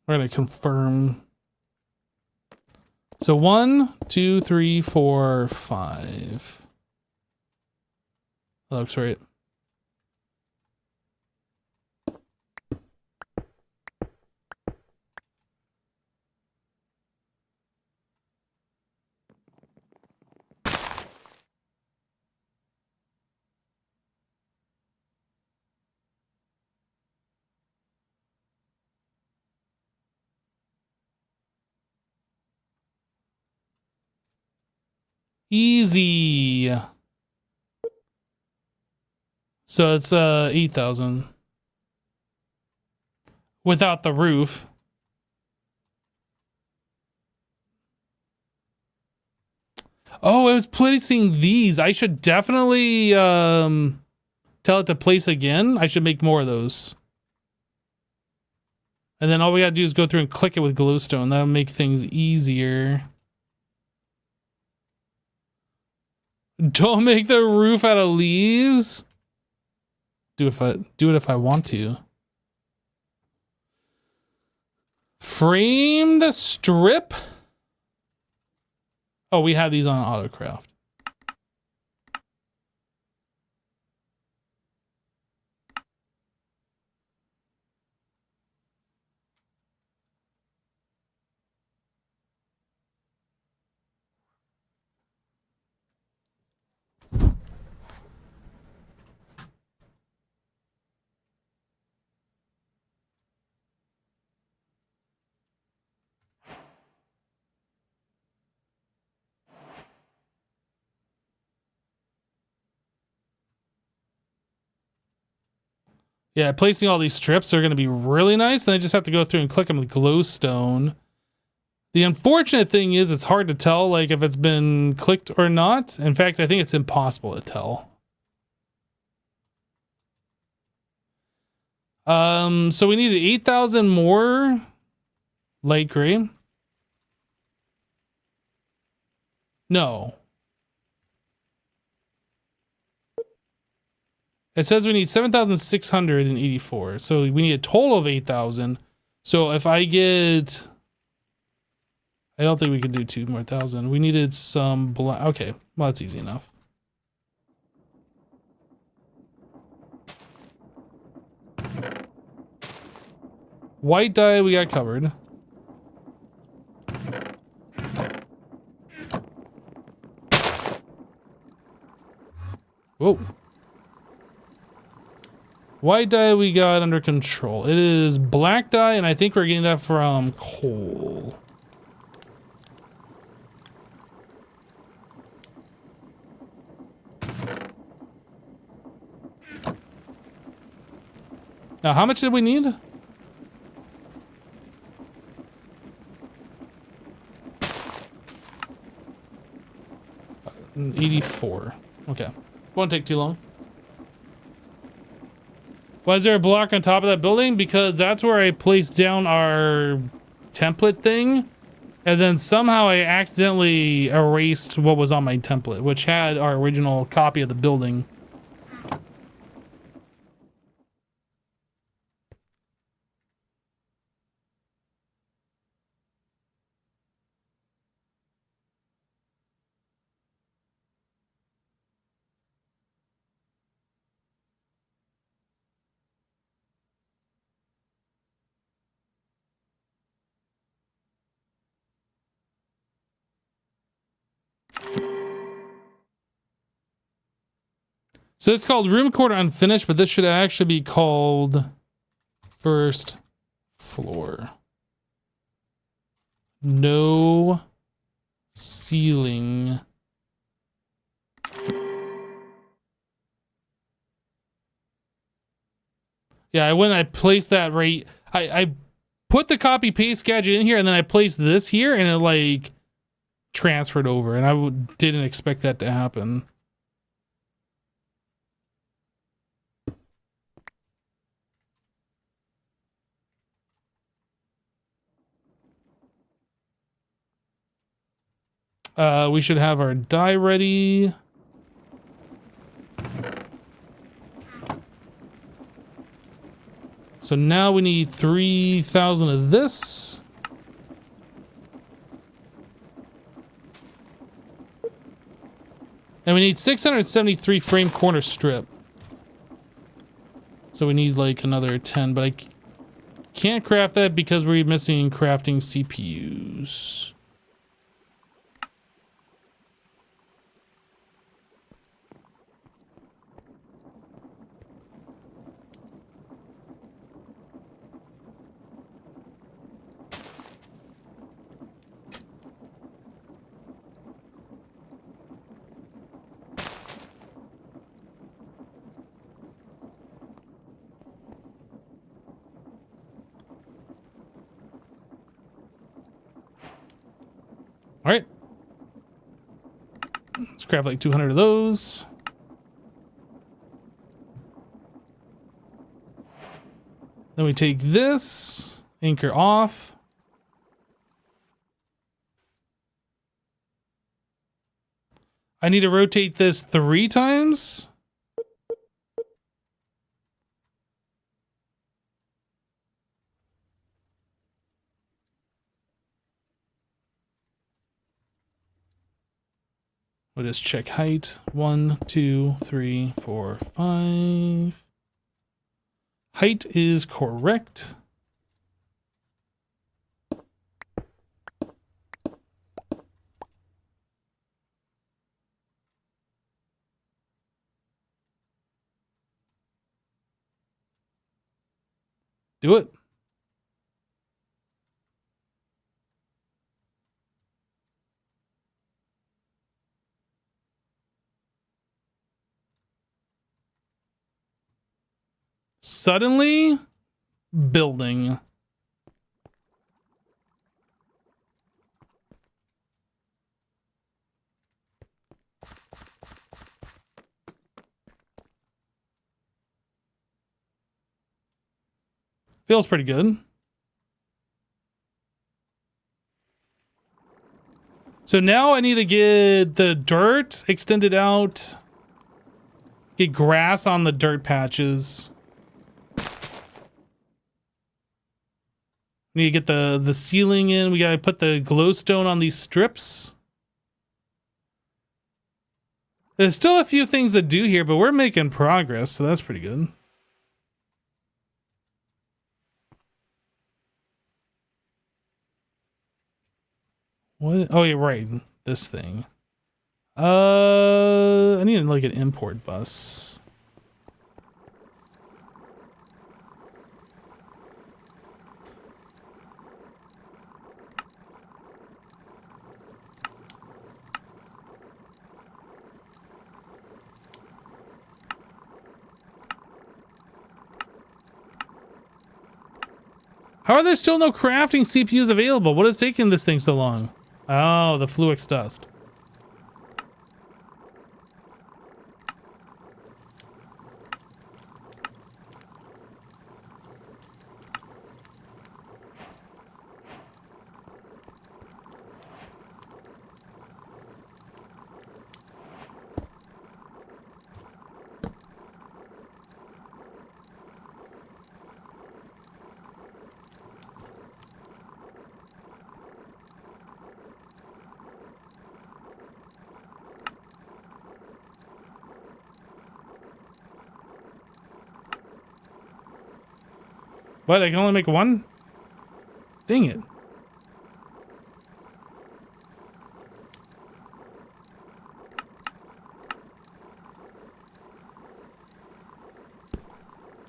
We're gonna confirm. So 1, 2, 3, 4, 5. That looks right. Easy. So it's 8,000 without the roof. Oh, it was placing these. I should definitely tell it to place again. I should make more of those. And then all we gotta do is go through and click it with glowstone. That'll make things easier. Don't make the roof out of leaves. Do it if I want to. Framed strip. Oh, we have these on AutoCraft. Yeah, placing all these strips are going to be really nice. Then I just have to go through and click them with glowstone. The unfortunate thing is it's hard to tell like if it's been clicked or not. In fact, I think it's impossible to tell. So we needed 8,000 more light gray. No. It says we need 7,684. So we need a total of 8,000. So if I get... I don't think we can do 2,000 more. We needed some black. Okay, well, that's easy enough. White dye we got covered. Whoa. White dye we got under control. It is black dye, and I think we're getting that from coal. Now, how much did we need? $84. Okay. Won't take too long. Why is there a block on top of that building? Because that's where I placed down our template thing. And then somehow I accidentally erased what was on my template, which had our original copy of the building. So it's called room quarter unfinished, but this should actually be called first floor. No ceiling. Yeah, I placed that right. I put the copy paste gadget in here and then I placed this here and it like transferred over and I didn't expect that to happen. We should have our die ready. So now we need 3,000 of this. And we need 673 frame corner strip. So we need like another 10, but I can't craft that because we're missing crafting CPUs. Let's grab like 200 of those. Then we take this, anchor off. I need to rotate this 3 times. We'll just check height. 1, 2, 3, 4, 5. Height is correct. Do it. Suddenly building. Feels pretty good. So now I need to get the dirt extended out. Get grass on the dirt patches. Need to get the ceiling in. We gotta put the glowstone on these strips. There's still a few things to do here, but we're making progress, so that's pretty good. What? Oh, yeah, right. This thing. I need like an import bus. How are there still no crafting CPUs available? What is taking this thing so long? Oh, the Fluix dust. What? I can only make one? Dang it.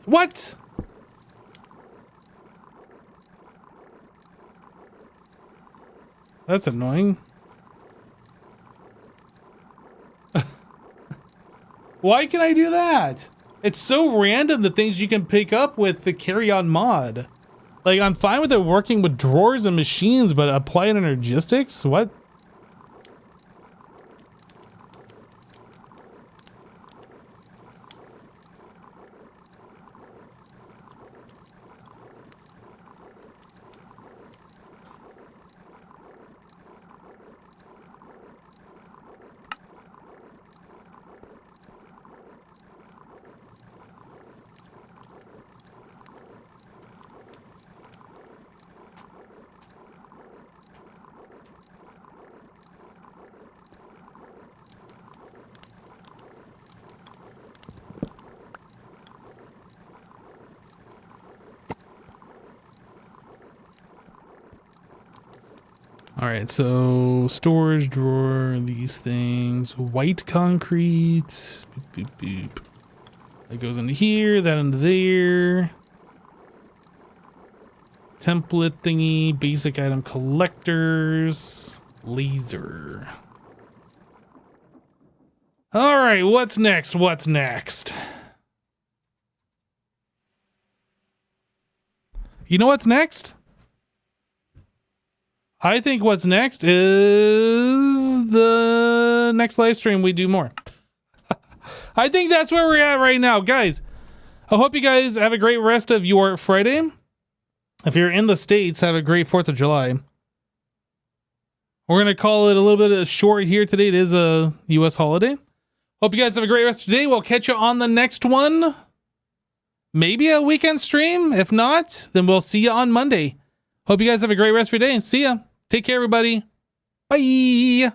What? That's annoying. Why can I do that? It's so random, the things you can pick up with the carry-on mod. Like, I'm fine with it working with drawers and machines, but apply it in logistics? What? All right, so storage drawer, these things, white concrete, boop, boop, boop. That goes into here, that into there. Template thingy, basic item collectors, laser. All right, what's next? What's next? You know what's next? I think what's next is the next live stream we do more. I think that's where we're at right now, guys. I hope you guys have a great rest of your Friday. If you're in the States, have a great 4th of July. We're going to call it a little bit short here today. It is a U.S. holiday. Hope you guys have a great rest of the day. We'll catch you on the next one. Maybe a weekend stream. If not, then we'll see you on Monday. Hope you guys have a great rest of your day. See ya. Take care, everybody. Bye.